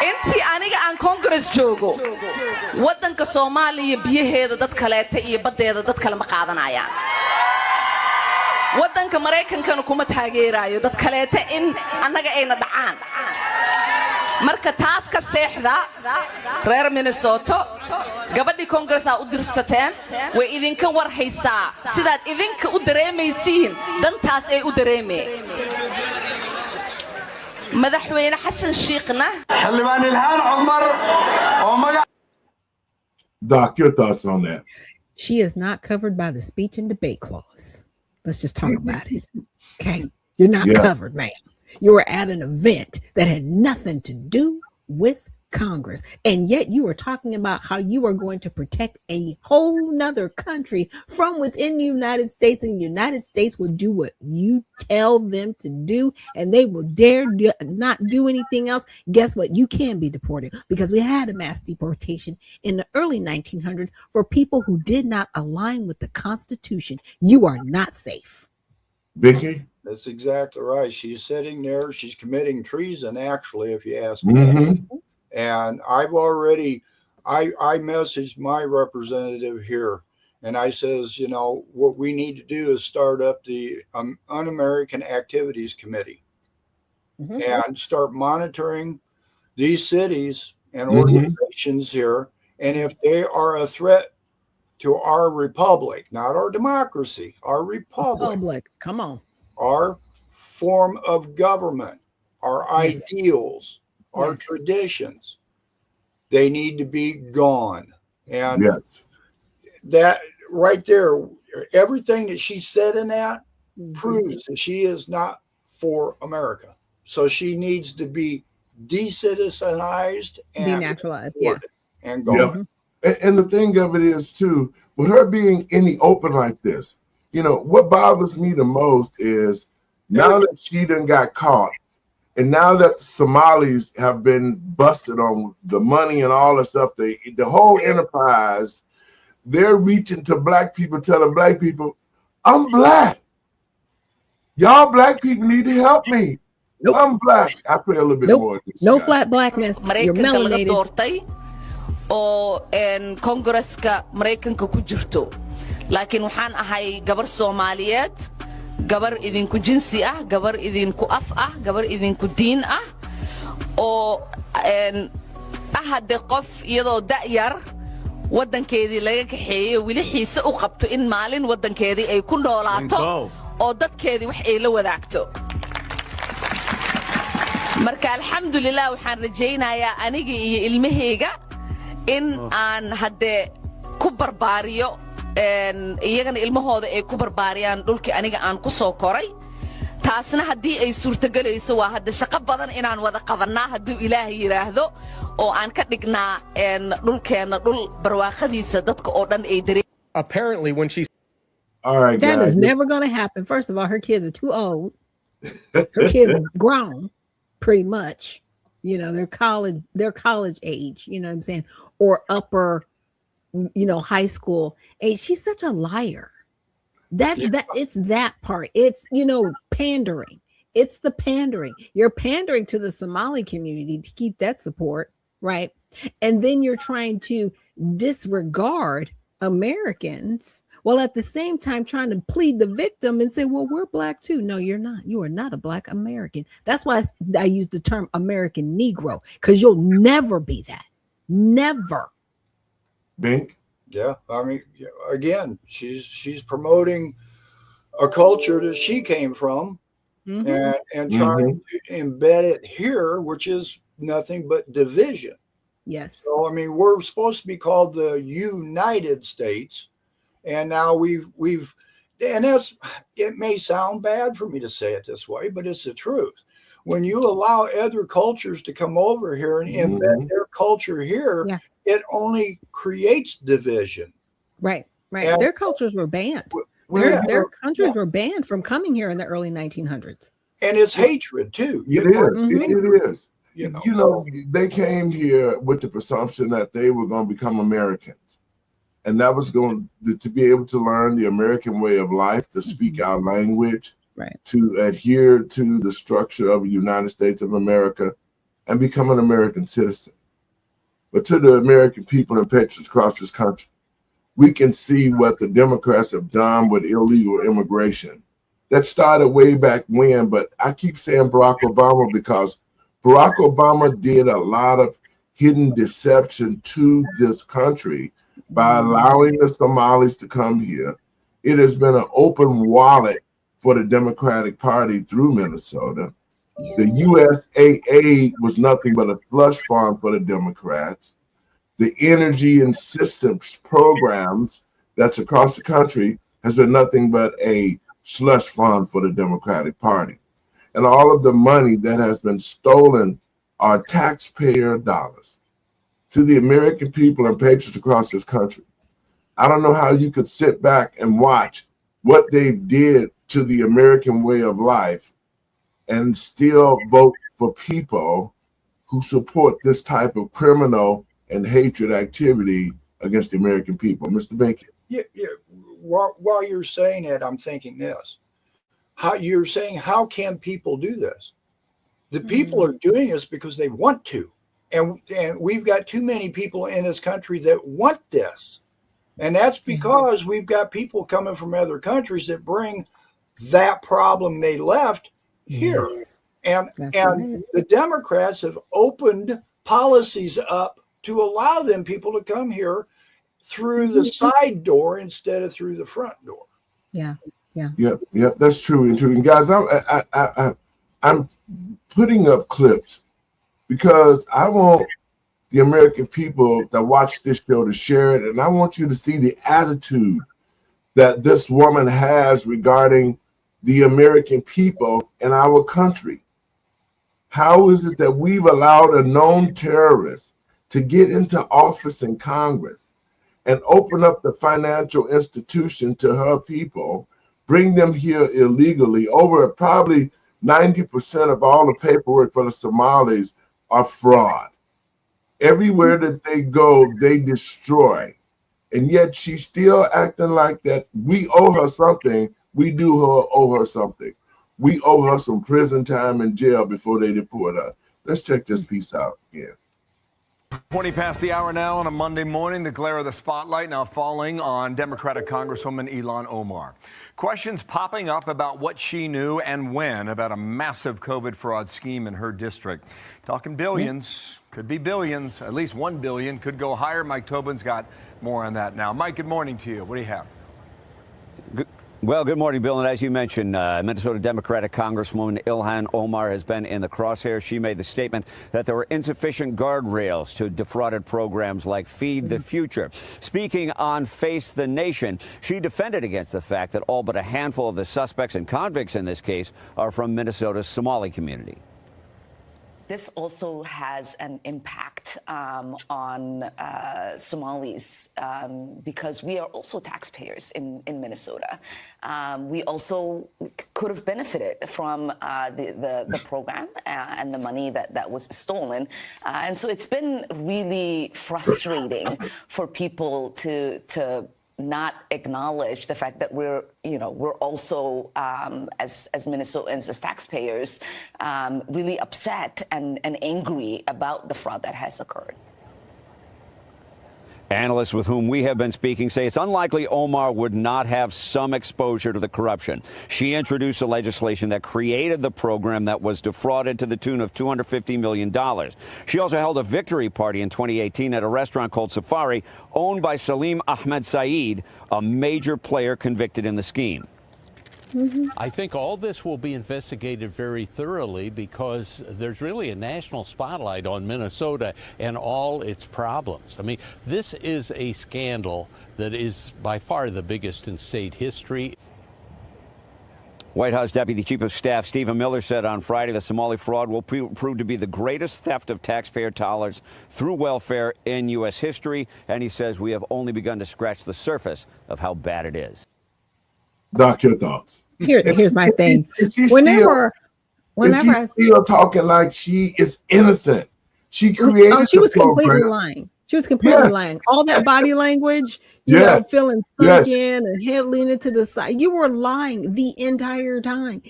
intii aniga aan Congress joogo wadanka Soomaaliya biyaheeda dad kaleeta iyo badeeda dad kale ma qaadanayaan. wadanka Mareykankana kuma taageerayo dad kaleeta in annaga ayna dhacaan. marka taas ka seexda reer Minnesota gabadhii Congress-a u dirsateen way idinka war haysaa sidaad idinka u dareemaysiin dantaas ay u dareemeen. madaxweyne xasan shiikhna xildhibaan Ilhaan Omar oo magac. Doc, your thoughts on that? She is not covered by the speech and debate clause. Let's just talk about it. Okay, you're not covered, ma'am. You were at an event that had nothing to do with Congress, and yet you were talking about how you are going to protect a whole nother country from within the United States, and the United States will do what you tell them to do, and they will dare not do anything else. Guess what? You can be deported, because we had a mass deportation in the early 1900s for people who did not align with the Constitution. You are not safe. Vicky? That's exactly right. She's sitting there. She's committing treason, actually, if you ask me. And I've already, I messaged my representative here, and I says, what we need to do is start up the Un-American Activities Committee and start monitoring these cities and organizations here. And if they are a threat to our republic, not our democracy, our republic. Come on. our form of government, our ideals, our traditions, they need to be gone. And that right there, everything that she said in that proves that she is not for America. So she needs to be decitizenized and denaturalized, and gone. And the thing of it is too, with her being in the open like this, you know, what bothers me the most is now that she done got caught, and now that the Somalis have been busted on the money and all the stuff, the whole enterprise, they're reaching to black people, telling black people, I'm black. Y'all black people need to help me. I'm black. I pray a little bit more. No flat blackness. You're melanated. oo Kongresska Mareykanka ku jirto laakiin waxaan ahay gabar Soomaaliyeed gabar idinku jinsi ah gabar idinku af ah gabar idinku diin ah oo ahade qof iyadoo da'yar wadankeedii laga kaxeeyay wili xiise u qabto in maalin wadankeedii ay ku noolaato oo dadkeedii wax ay la wadaagto marka alxamdulillah waxaan rajaynayaa aniga iyo ilmahayga in aan hadde ku barbaariyo iyagana ilmahooda ay ku barbaariyaan dhulkii aniga aan ku soo koray taasna haddii ay suurtagelayso waa hadda shaqo badan inaan wada qabanaa hadduu ilaahay yiraahdo oo aan ka dhignaa dhulkeena dhul barwaaqadiisa dadka oo dhan ay dareen. Apparently when she's all right, that is never going to happen. First of all, her kids are too old. Her kids are grown pretty much. You know, they're college age, you know what I'm saying? Or upper, you know, high school age. She's such a liar. It's that part. It's, you know, pandering. It's the pandering. You're pandering to the Somali community to keep that support, right? And then you're trying to disregard Americans while at the same time trying to plead the victim and say, well, we're black too. No, you're not. You are not a black American. That's why I use the term American Negro, because you'll never be that. Never. Bink? Yeah. I mean, again, she's promoting a culture that she came from and trying to embed it here, which is nothing but division. Yes. So, I mean, we're supposed to be called the United States. And now we've and it may sound bad for me to say it this way, but it's the truth. When you allow other cultures to come over here and embed their culture here, it only creates division. Right. And their cultures were banned. Their countries were banned from coming here in the early 1900s. And it's hatred too. It is. You know, they came here with the presumption that they were going to become Americans. And that was going to be able to learn the American way of life, to speak our language, to adhere to the structure of the United States of America, and become an American citizen. But to the American people and patriots across this country, we can see what the Democrats have done with illegal immigration. That started way back when, but I keep saying Barack Obama because Barack Obama did a lot of hidden deception to this country by allowing the Somalis to come here. It has been an open wallet for the Democratic Party through Minnesota. The USAA was nothing but a slush fund for the Democrats. The energy and systems programs that's across the country has been nothing but a slush fund for the Democratic Party. And all of the money that has been stolen are taxpayer dollars to the American people and patriots across this country. I don't know how you could sit back and watch what they did to the American way of life and still vote for people who support this type of criminal and hatred activity against the American people. Mr. Binky. Yeah. While you're saying that, I'm thinking this. You're saying, how can people do this? The people are doing this because they want to. And we've got too many people in this country that want this. And that's because we've got people coming from other countries that bring that problem they left here. And the Democrats have opened policies up to allow them people to come here through the side door instead of through the front door. Yeah. Yep. That's true. And guys, I'm putting up clips because I want the American people that watch this show to share it, and I want you to see the attitude that this woman has regarding the American people and our country. How is it that we've allowed a known terrorist to get into office in Congress and open up the financial institution to her people, bring them here illegally? Over probably 90% of all the paperwork for the Somalis are fraud. Everywhere that they go, they destroy. And yet she's still acting like that. We owe her something. We do owe her something. We owe her some prison time in jail before they deport her. Let's check this piece out again. 20 past the hour now on a Monday morning. The glare of the spotlight now falling on Democratic Congresswoman Ilhan Omar. Questions popping up about what she knew and when about a massive COVID fraud scheme in her district. Talking billions, could be billions, at least $1 billion, could go higher. Mike Tobin's got more on that now. Mike, good morning to you. What do you have? Well, good morning, Bill. And as you mentioned, Minnesota Democratic Congresswoman Ilhan Omar has been in the crosshairs. She made the statement that there were insufficient guardrails to defrauded programs like Feed the Future. Speaking on Face the Nation, she defended against the fact that all but a handful of the suspects and convicts in this case are from Minnesota's Somali community. This also has an impact on Somalis because we are also taxpayers in Minnesota. We also could have benefited from the program and the money that was stolen. And so it's been really frustrating for people to not acknowledge the fact that we're also as Minnesotans, as taxpayers, really upset and angry about the fraud that has occurred. Analysts with whom we have been speaking say it's unlikely Omar would not have some exposure to the corruption. She introduced a legislation that created the program that was defrauded to the tune of $250 million. She also held a victory party in 2018 at a restaurant called Safari, owned by Salim Ahmed Saeed, a major player convicted in the scheme. I think all this will be investigated very thoroughly because there's really a national spotlight on Minnesota and all its problems. I mean, this is a scandal that is by far the biggest in state history. White House Deputy Chief of Staff Stephen Miller said on Friday the Somali fraud will prove to be the greatest theft of taxpayer dollars through welfare in U.S. history. And he says we have only begun to scratch the surface of how bad it is. Doc, your thoughts. Here's my thing. Whenever she's still talking like she is innocent. She created she was completely lying. She was completely lying. All that body language, you know, feeling sunk in and head leaning to the side. You were lying the entire time.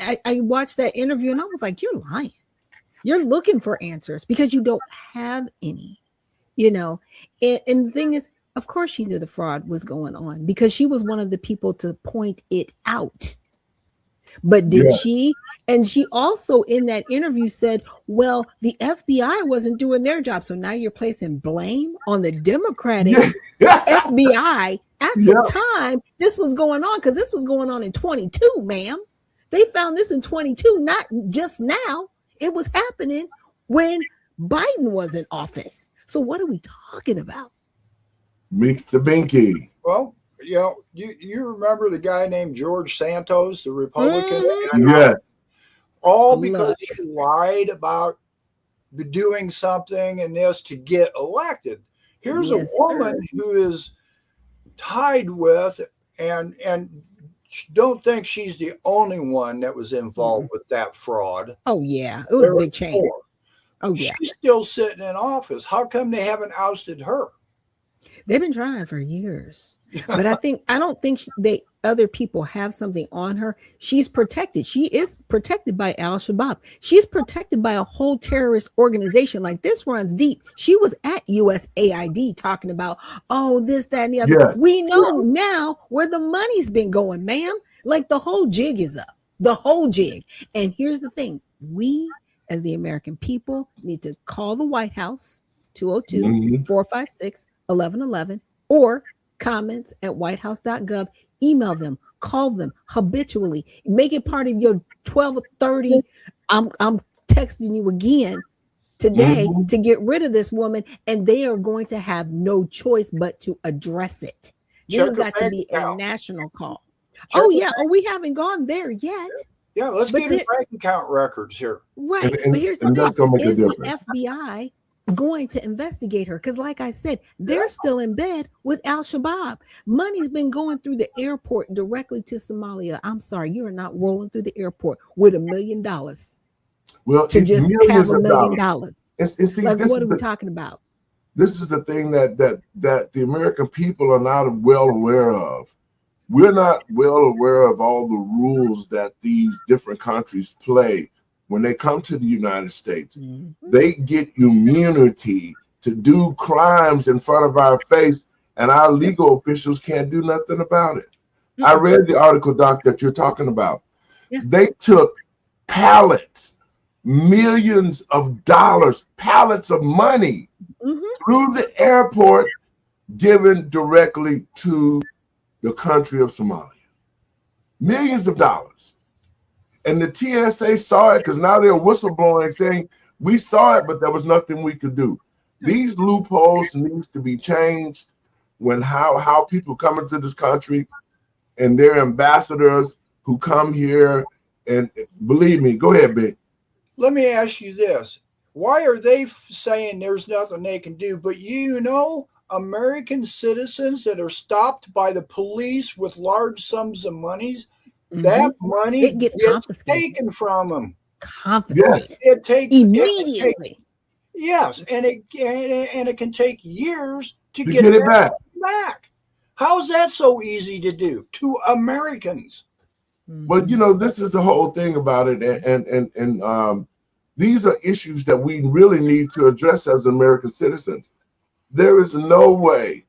I watched that interview and I was like, you're lying. You're looking for answers because you don't have any, you know. And the thing is, of course she knew the fraud was going on because she was one of the people to point it out. But did she? And she also in that interview said, well, the FBI wasn't doing their job. So now you're placing blame on the Democratic FBI at the time this was going on, because this was going on in 22, ma'am. They found this in 22, not just now. It was happening when Biden was in office. So what are we talking about? Mix the binky. Well, you know, you remember the guy named George Santos, the Republican? Yes. All because he lied about doing something and this to get elected. Here's a woman who is tied with and don't think she's the only one that was involved with that fraud. Oh, yeah. It was a big change. Oh, yeah. She's still sitting in office. How come they haven't ousted her? They've been trying for years, but I don't think other people have something on her. She's protected. She is protected by Al-Shabaab. She's protected by a whole terrorist organization. Like, this runs deep. She was at USAID talking about, oh, this, that, and the other. Yes. We know now where the money's been going, ma'am. Like, the whole jig is up, the whole jig. And here's the thing. We, as the American people, need to call the White House, 202-456-1111, or comments@whitehouse.gov. Email them, Call them habitually. Make it part of your 12:30. I'm texting you again today to get rid of this woman, and they are going to have no choice but to address it. This has got to be a national call. Oh yeah. Oh, we haven't gone there yet. Yeah, let's get her bank account records here. Right. But here's the thing. Is the FBI going to investigate her? Because like I said, they're still in bed with Al-Shabaab. Money's been going through the airport directly to Somalia. I'm sorry, you are not rolling through the airport with $1 million. Well, to just have $1 million. See, like, what are we talking about? This is the thing that the American people are not well aware of. We're not well aware of all the rules that these different countries play when they come to the United States. They get immunity to do crimes in front of our face, and our legal officials can't do nothing about it. I read the article, Doc, that you're talking about. They took pallets, millions of dollars, pallets of money through the airport, given directly to the country of Somalia. Millions of dollars. And the TSA saw it, because now they're whistleblowing saying, we saw it, but there was nothing we could do. These loopholes needs to be changed when how people come into this country and their ambassadors who come here, and believe me, go ahead, Ben. Let me ask you this. Why are they saying there's nothing they can do? But American citizens that are stopped by the police with large sums of monies, that money gets taken from them. Confiscated. Yes. It takes immediately. Yes, and it can take years to get it back. How is that so easy to do to Americans? But this is the whole thing about it, and these are issues that we really need to address as American citizens. There is no way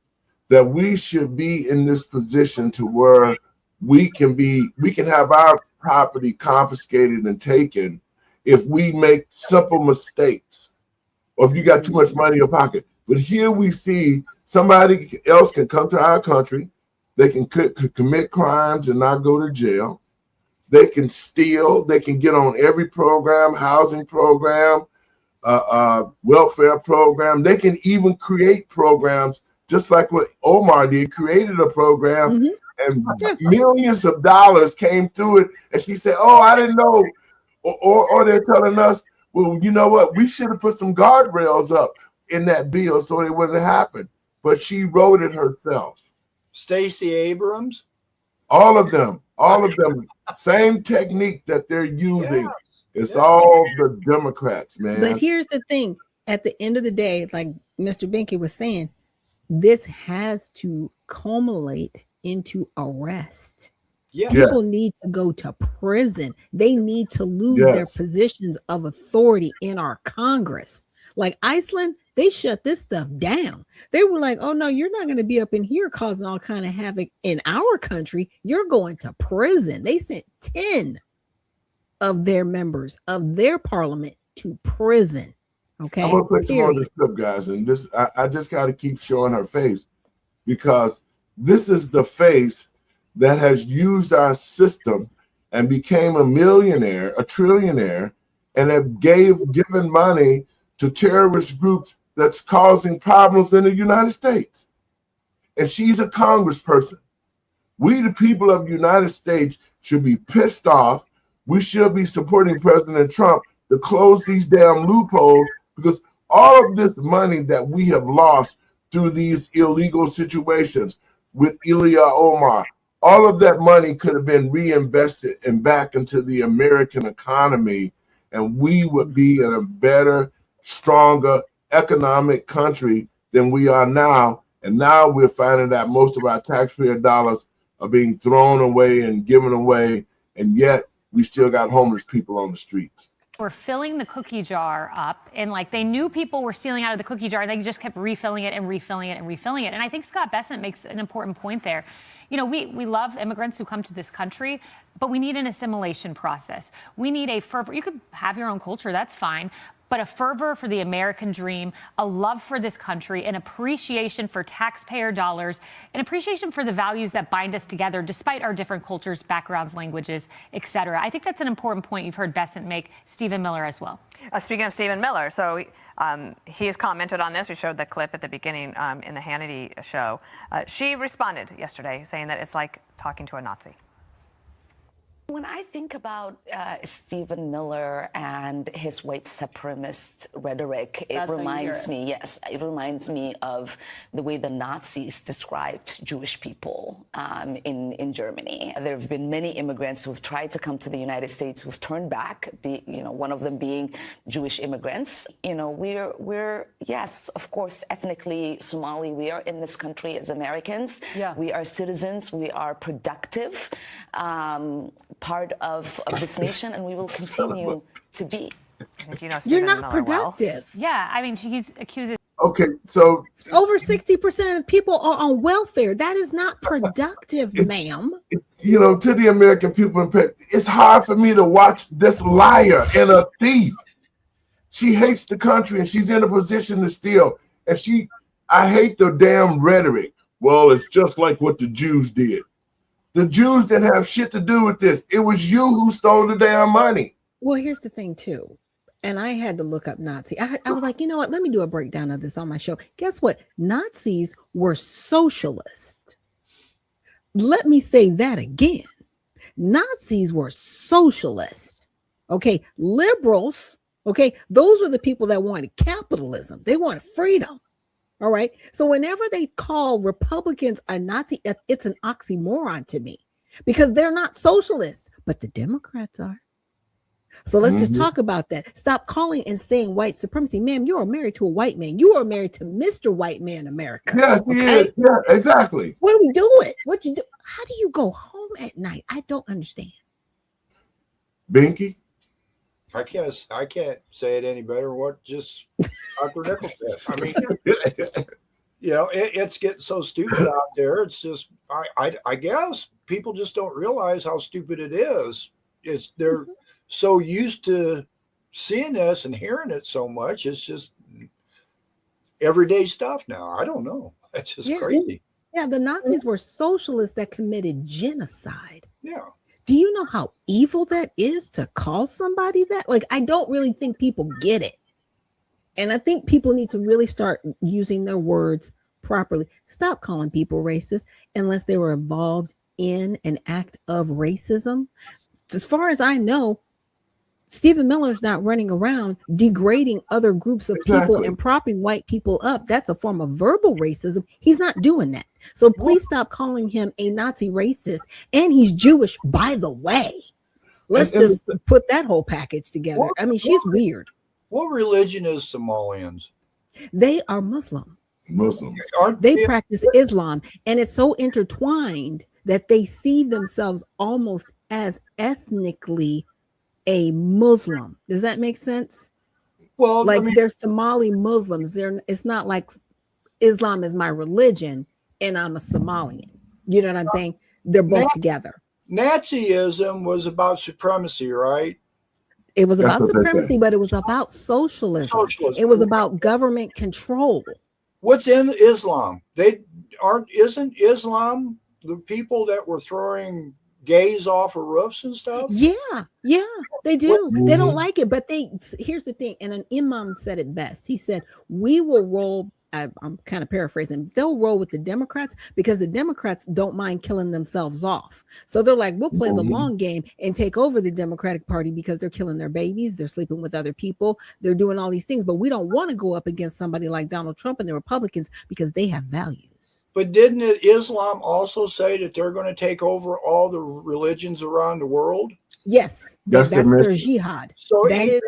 that we should be in this position to where we can have our property confiscated and taken if we make simple mistakes, or if you got too much money in your pocket. But here we see somebody else can come to our country, they can commit crimes and not go to jail. They can steal, they can get on every program, housing program, welfare program. They can even create programs, just like what Omar did, created a program, and millions of dollars came through it. And she said, oh, I didn't know. Or they're telling us, well, you know what? We should have put some guardrails up in that bill so it wouldn't happen. But she wrote it herself. Stacey Abrams? All of them. Same technique that they're using. It's all the Democrats, man. But here's the thing. At the end of the day, like Mr. Binky was saying, this has to culminate into arrest. People need to go to prison. They need to lose their positions of authority in our Congress. Like Iceland, they shut this stuff down. They were like, oh no, you're not going to be up in here causing all kind of havoc in our country. You're going to prison. They sent 10 of their members of their parliament to prison. Okay. I'm gonna put some on this clip, guys, and this I just got to keep showing her face, because this is the face that has used our system and became a millionaire, a trillionaire, and have given money to terrorist groups that's causing problems in the United States. And she's a congressperson. We, the people of the United States, should be pissed off. We should be supporting President Trump to close these damn loopholes, because all of this money that we have lost through these illegal situations with Ilya Omar, all of that money could have been reinvested and back into the American economy, and we would be in a better, stronger economic country than we are now. And now we're finding that most of our taxpayer dollars are being thrown away and given away, and yet we still got homeless people on the streets. Were filling the cookie jar up, and like they knew people were stealing out of the cookie jar, and they just kept refilling it and refilling it and refilling it. And I think Scott Bessent makes an important point there. You know, we love immigrants who come to this country, but we need an assimilation process. We need a fervor. You could have your own culture, that's fine, but a fervor for the American dream, a love for this country, an appreciation for taxpayer dollars, an appreciation for the values that bind us together despite our different cultures, backgrounds, languages, et cetera. I think that's an important point you've heard Besant make. Stephen Miller as well. Speaking of Stephen Miller, so he has commented on this. We showed the clip at the beginning in the Hannity show. She responded yesterday saying that it's like talking to a Nazi. When I think about Stephen Miller and his white supremacist rhetoric, it reminds me, yes, it reminds me of the way the Nazis described Jewish people in Germany. There have been many immigrants who have tried to come to the United States who've turned back, one of them being Jewish immigrants. We're yes, of course, ethnically Somali. We are in this country as Americans. Yeah. We are citizens. We are productive. Part of this nation, and we will continue to be. You're not productive. Well. Yeah, I mean, he's accusing. Okay, so over 60% of people are on welfare. That is not productive, ma'am. To the American people, it's hard for me to watch this liar and a thief. She hates the country, and she's in a position to steal. I hate the damn rhetoric. Well, it's just like what the Jews did. The Jews didn't have shit to do with this. It was you who stole the damn money. Well, here's the thing, too. And I had to look up Nazi. I was like, you know what? Let me do a breakdown of this on my show. Guess what? Nazis were socialist. Let me say that again. Nazis were socialist. Okay. Liberals. Okay. Those were the people that wanted capitalism. They wanted freedom. All right. So whenever they call Republicans a Nazi, it's an oxymoron to me because they're not socialists, but the Democrats are. So let's just talk about that. Stop calling and saying white supremacy. Ma'am, you are married to a white man. You are married to Mr. White Man America. Yes, he is. Yeah, exactly. What are we doing? What you do? How do you go home at night? I don't understand. Binky? I can't say it any better. What just Dr. Nichols said. I mean, it's getting so stupid out there. It's just, I guess people just don't realize how stupid it is. They're so used to seeing this and hearing it so much. It's just everyday stuff now. I don't know. It's just crazy. Yeah, the Nazis were socialists that committed genocide. Yeah. Do you know how evil that is to call somebody that? Like, I don't really think people get it. And I think people need to really start using their words properly. Stop calling people racist unless they were involved in an act of racism. As far as I know, Stephen Miller's not running around degrading other groups of people and propping white people up. That's a form of verbal racism. He's not doing that. So please stop calling him a Nazi racist. And he's Jewish, by the way. Let's just put that whole package together. I mean, she's weird. What religion is Somalians? They are Muslim. Aren't they practice Islam. And it's so intertwined that they see themselves almost as ethnically a Muslim. Does that make sense? Well, like they're Somali Muslims. It's not like Islam is my religion and I'm a Somalian. You know what I'm saying? They're both together. Nazism was about supremacy, right? It was about supremacy, but it was about socialism. It was about government control. What's in Islam? Isn't Islam the people that were throwing gays off of roofs and stuff? Yeah, they do. They don't like it, but here's the thing. And an imam said it best. He said, we will roll. I'm kind of paraphrasing. They'll roll with the Democrats because the Democrats don't mind killing themselves off. So they're like, we'll play the long game and take over the Democratic Party because they're killing their babies. They're sleeping with other people. They're doing all these things. But we don't want to go up against somebody like Donald Trump and the Republicans because they have values. But didn't Islam also say that they're going to take over all the religions around the world? Yes, that's their jihad. So ain't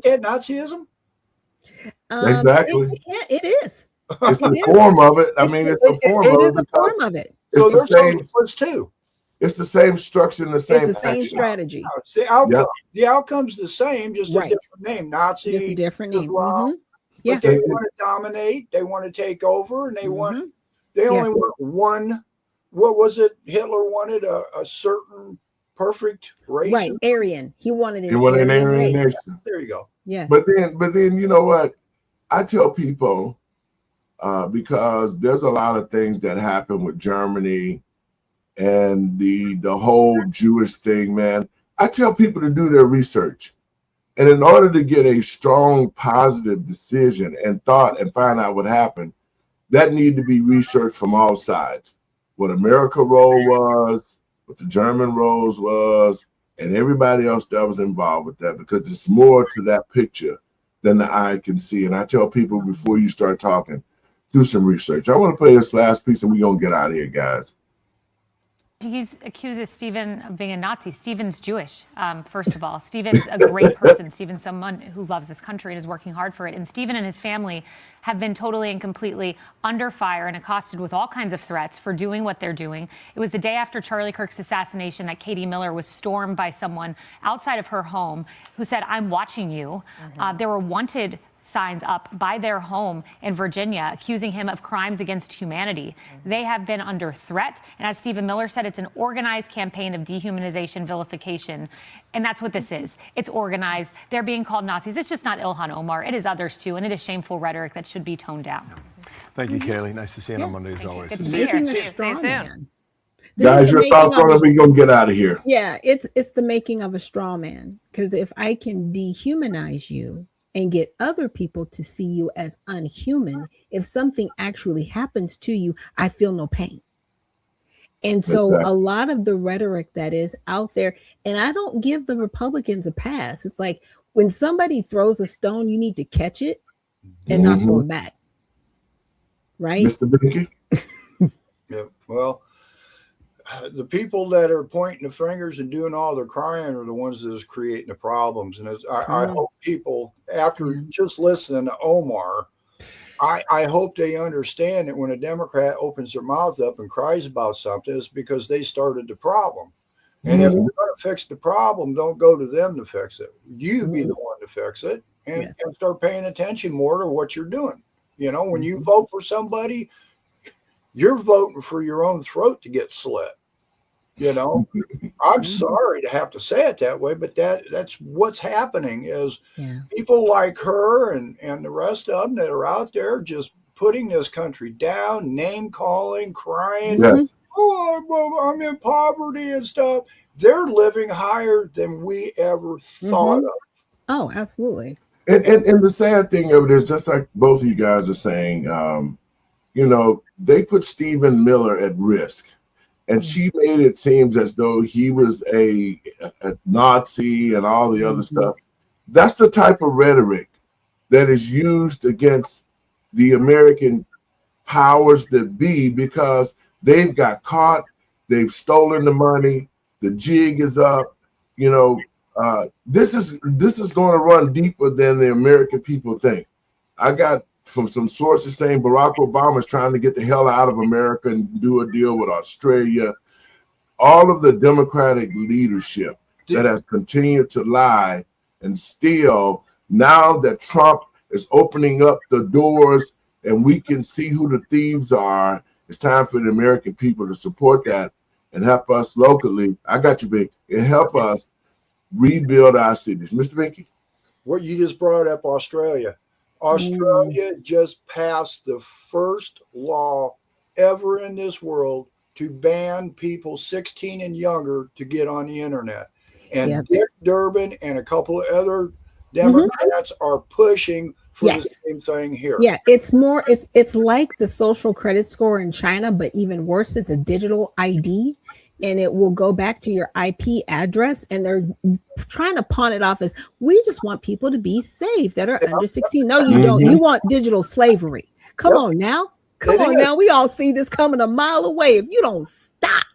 that Nazism? Exactly. It is. It's the form of it. I mean, it's a form of it. It is a form of it. So there's the same too. It's the same structure and the same. It's the same strategy. The outcome's the same, just a different name. Nazi. Just a different name. Yeah. But they want to dominate. They want to take over, and they want. They only want one. What was it? Hitler wanted a certain perfect race. Right, Aryan. He wanted an Aryan race. nation. There you go. Yes. But then you know what? I tell people, because there's a lot of things that happen with Germany and the whole Jewish thing, man. I tell people to do their research. And in order to get a strong, positive decision and thought and find out what happened, that needed to be researched from all sides. What America's role was, what the German roles was, and everybody else that was involved with that, because there's more to that picture than the eye can see. And I tell people before you start talking, do some research. I want to play this last piece and we're going to get out of here, guys. He accuses Stephen of being a Nazi. Stephen's Jewish, first of all. Stephen's a great person. Stephen's someone who loves this country and is working hard for it. And Stephen and his family have been totally and completely under fire and accosted with all kinds of threats for doing what they're doing. It was the day after Charlie Kirk's assassination that Katie Miller was stormed by someone outside of her home who said, "I'm watching you." There were wanted signs up by their home in Virginia accusing him of crimes against humanity. They have been under threat. And as Stephen Miller said, it's an organized campaign of dehumanization, vilification. And that's what this is. It's organized. They're being called Nazis. It's just not Ilhan Omar. It is others, too. And it is shameful rhetoric that should be toned down. Thank you, Kaylee. Nice to see you on Monday as always. Good to see you. See you soon. Guys, your thoughts on it? We're going to get out of here. Yeah, it's the making of a straw man. Because if I can dehumanize you and get other people to see you as unhuman, if something actually happens to you, I feel no pain. And so a lot of the rhetoric that is out there, and I don't give the Republicans a pass. It's like when somebody throws a stone, you need to catch it and not throw it back. Right? Mr. Binky? Yeah, well, the people that are pointing the fingers and doing all the crying are the ones that is creating the problems. And I hope people, after just listening to Omar, I hope they understand that when a Democrat opens their mouth up and cries about something, it's because they started the problem. And if you're going to fix the problem, don't go to them to fix it. You be the one to fix it and start paying attention more to what you're doing. You know, when you vote for somebody, you're voting for your own throat to get slit. You know, I'm sorry to have to say it that way, but that's what's happening is people like her and the rest of them that are out there just putting this country down, name calling, crying. Yes. Oh, I'm in poverty and stuff. They're living higher than we ever thought of. Oh, absolutely. And the sad thing of it is, just like both of you guys are saying, you know, they put Stephen Miller at risk. And she made it seem as though he was a Nazi and all the other stuff. That's the type of rhetoric that is used against the American powers that be, because they've got caught, they've stolen the money, the jig is up. You know, this is going to run deeper than the American people think. I got from some sources saying Barack Obama is trying to get the hell out of America and do a deal with Australia. All of the Democratic leadership that has continued to lie and steal, now that Trump is opening up the doors and we can see who the thieves are, it's time for the American people to support that and help us locally. I got you, Binky. And help us rebuild our cities. Mr. Binky? What you just brought up, Australia. Australia just passed the first law ever in this world to ban people 16 and younger to get on the internet. And Dick Durbin and a couple of other Democrats are pushing for the same thing here. Yeah, it's more, it's like the social credit score in China, but even worse, it's a digital ID. And it will go back to your IP address, and they're trying to pawn it off as, we just want people to be safe that are under 16. No, you don't. You want digital slavery. Come on now. Come on now. We all see this coming a mile away if you don't stop.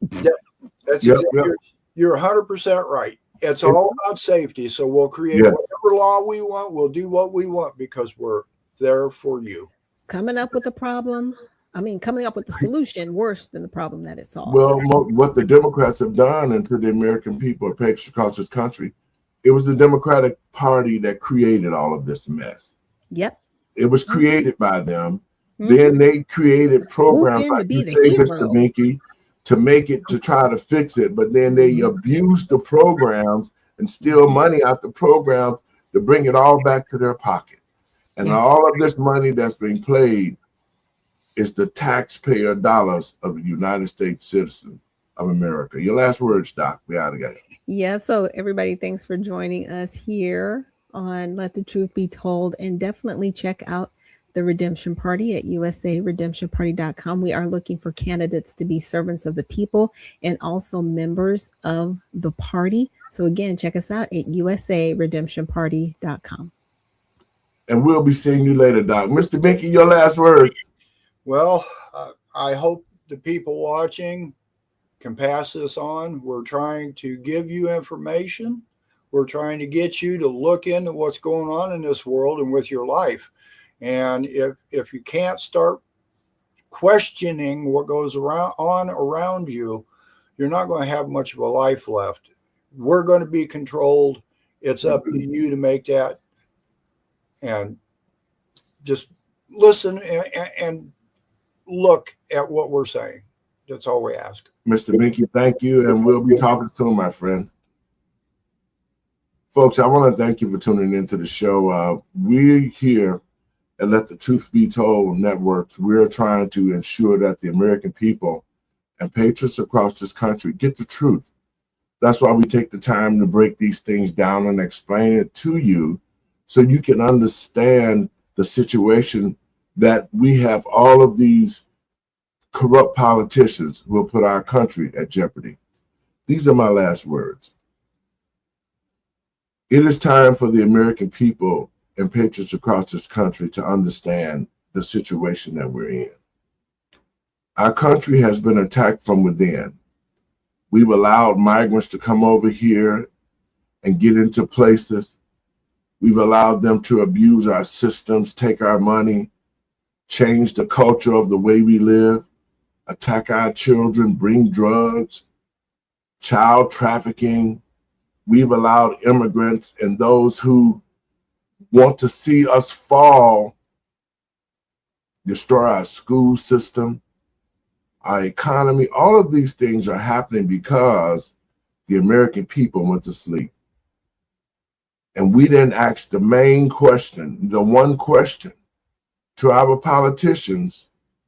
That's you're 100% right. It's all about safety. So we'll create whatever law we want. We'll do what we want because we're there for you. Coming up with a problem. I mean, coming up with the solution worse than the problem that it solves. Well, what the Democrats have done and to the American people across this country, it was the Democratic Party that created all of this mess. Yep. It was created by them. Then they created programs like you say, Mr. Binky, to make it, to try to fix it, but then they abuse the programs and steal money out the programs to bring it all back to their pocket. And all of this money that's being played is the taxpayer dollars of the United States citizens of America. Your last words, Doc. We out of here. Yeah, so everybody, thanks for joining us here on Let the Truth Be Told, and definitely check out the Redemption Party at usaredemptionparty.com. We are looking for candidates to be servants of the people and also members of the party. So again, check us out at usaredemptionparty.com. And we'll be seeing you later, Doc. Mr. Binky, your last words. Well, I hope the people watching can pass this on. We're trying to give you information. We're trying to get you to look into what's going on in this world and with your life. And if you can't start questioning what goes around you, you're not going to have much of a life left. We're going to be controlled. It's up to you to make that. And just listen and look at what we're saying. That's all we ask. Mr. Binky, thank you. And we'll be talking soon, my friend. Folks, I want to thank you for tuning into the show. We're here at Let the Truth Be Told Networks. We're trying to ensure that the American people and patriots across this country get the truth. That's why we take the time to break these things down and explain it to you so you can understand the situation that we have all of these corrupt politicians who will put our country at jeopardy. These are my last words. It is time for the American people and patriots across this country to understand the situation that we're in. Our country has been attacked from within. We've allowed migrants to come over here and get into places. We've allowed them to abuse our systems, take our money, change the culture of the way we live, attack our children, bring drugs, child trafficking. We've allowed immigrants and those who want to see us fall, destroy our school system, our economy. All of these things are happening because the American people went to sleep. And we didn't ask the main question, the one question to our politicians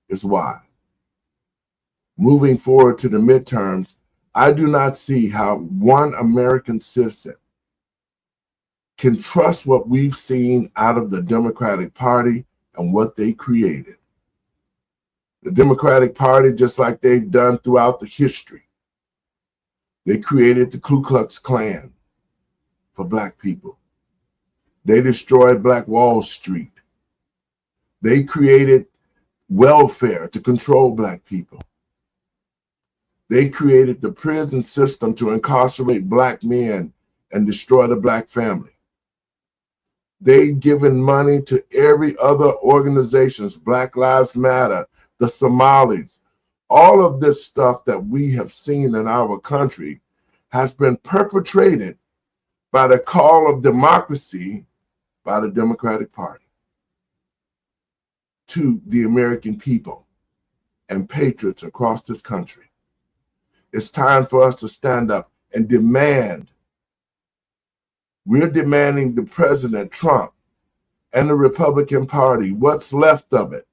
is why. Moving forward to the midterms, I do not see how one American citizen can trust what we've seen out of the Democratic Party and what they created. The Democratic Party, just like they've done throughout the history, they created the Ku Klux Klan for Black people. They destroyed Black Wall Street. They created welfare to control Black people. They created the prison system to incarcerate Black men and destroy the Black family. They've given money to every other organizations, Black Lives Matter, the Somalis. All of this stuff that we have seen in our country has been perpetrated by the call of democracy by the Democratic Party to the American people and patriots across this country. It's time for us to stand up and demand. We're demanding the President Trump and the Republican Party, what's left of it.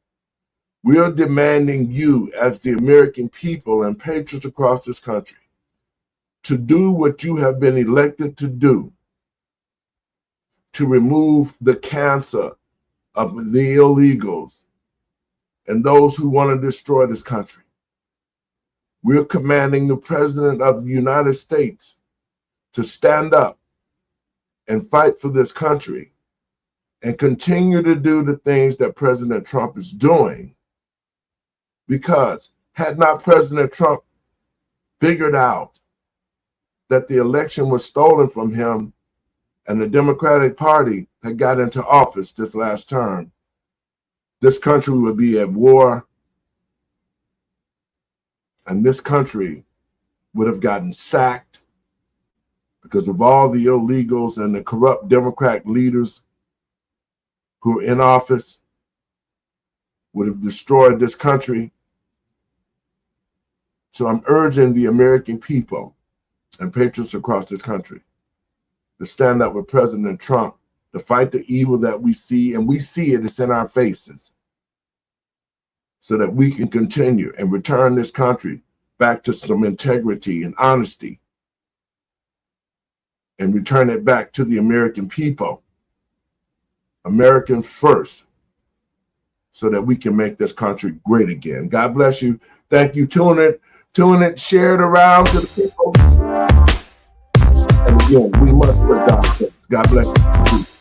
We're demanding you as the American people and patriots across this country to do what you have been elected to do, to remove the cancer of the illegals and those who want to destroy this country. We're commanding the President of the United States to stand up and fight for this country and continue to do the things that President Trump is doing, because had not President Trump figured out that the election was stolen from him and the Democratic Party had got into office this last term, this country would be at war, and this country would have gotten sacked because of all the illegals and the corrupt Democrat leaders who are in office, would have destroyed this country. So I'm urging the American people and patriots across this country to stand up with President Trump, to fight the evil that we see, and we see it, it's in our faces, so that we can continue and return this country back to some integrity and honesty, and return it back to the American people, Americans first, so that we can make this country great again. God bless you. Thank you. Tune it, share it around to the people. And again, we must adopt it. God bless you.